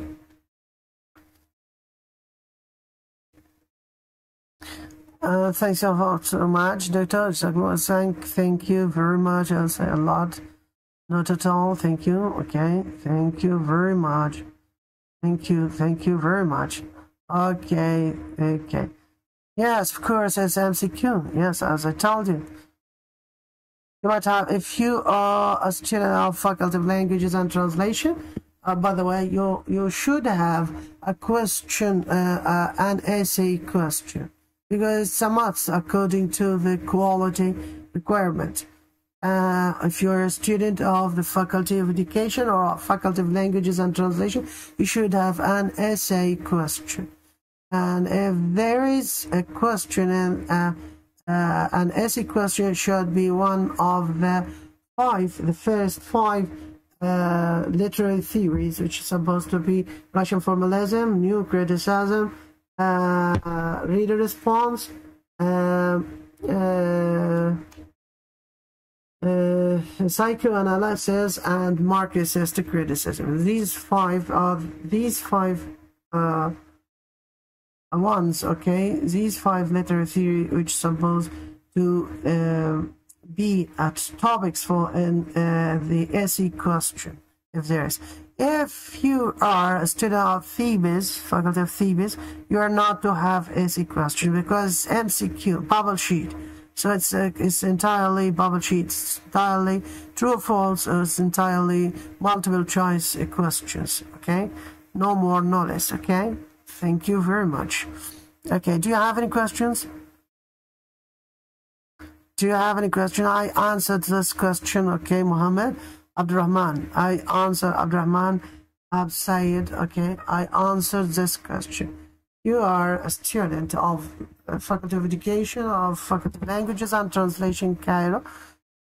Thanks so much, Dr. Thank you very much. I'll say a lot. Not at all. Thank you. Okay. Thank you very much. Thank you very much. Okay. Yes, of course, it's MCQ. Yes, as I told you. You might have, if you are a student of Faculty of Languages and Translation, by the way, you should have a question, an essay question. Because it's a must according to the quality requirement. If you're a student of the Faculty of Education or Faculty of Languages and Translation, you should have an essay question. And if there is a question, an essay question should be one of the first five literary theories, which is supposed to be Russian formalism, new criticism, reader response, psychoanalysis, and Marxist criticism. These five ones, okay, these five literary theory which supposed to be at topics for the essay question, if there is. If you are a student of Thebes, Faculty of Thebes, you are not to have essay question, because MCQ, bubble sheet. So it's entirely bubble sheets, entirely true or false, or it's entirely multiple choice questions. Okay, no more, no less. Okay, thank you very much. Okay, do you have any questions? Do you have any question? I answered this question. Okay, Muhammad Abdurrahman. I answered Abdurrahman Absayed. Okay, I answered this question. You are a student of Faculty of Education of Faculty of Languages and Translation, Cairo.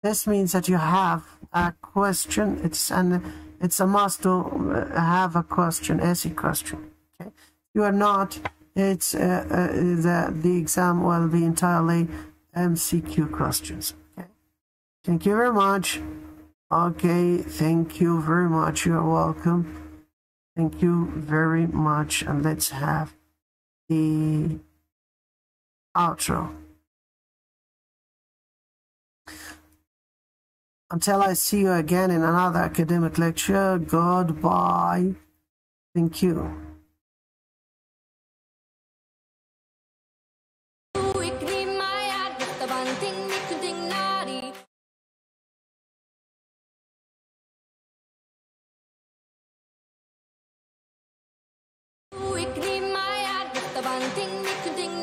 This means that you have a question. It's a must to have a question, essay question. Okay, you are not. It's the exam will be entirely MCQ questions. Okay, thank you very much. Okay, thank you very much. You're welcome. Thank you very much, and let's have the outro. Until I see you again in another academic lecture, goodbye. Thank you. Ting,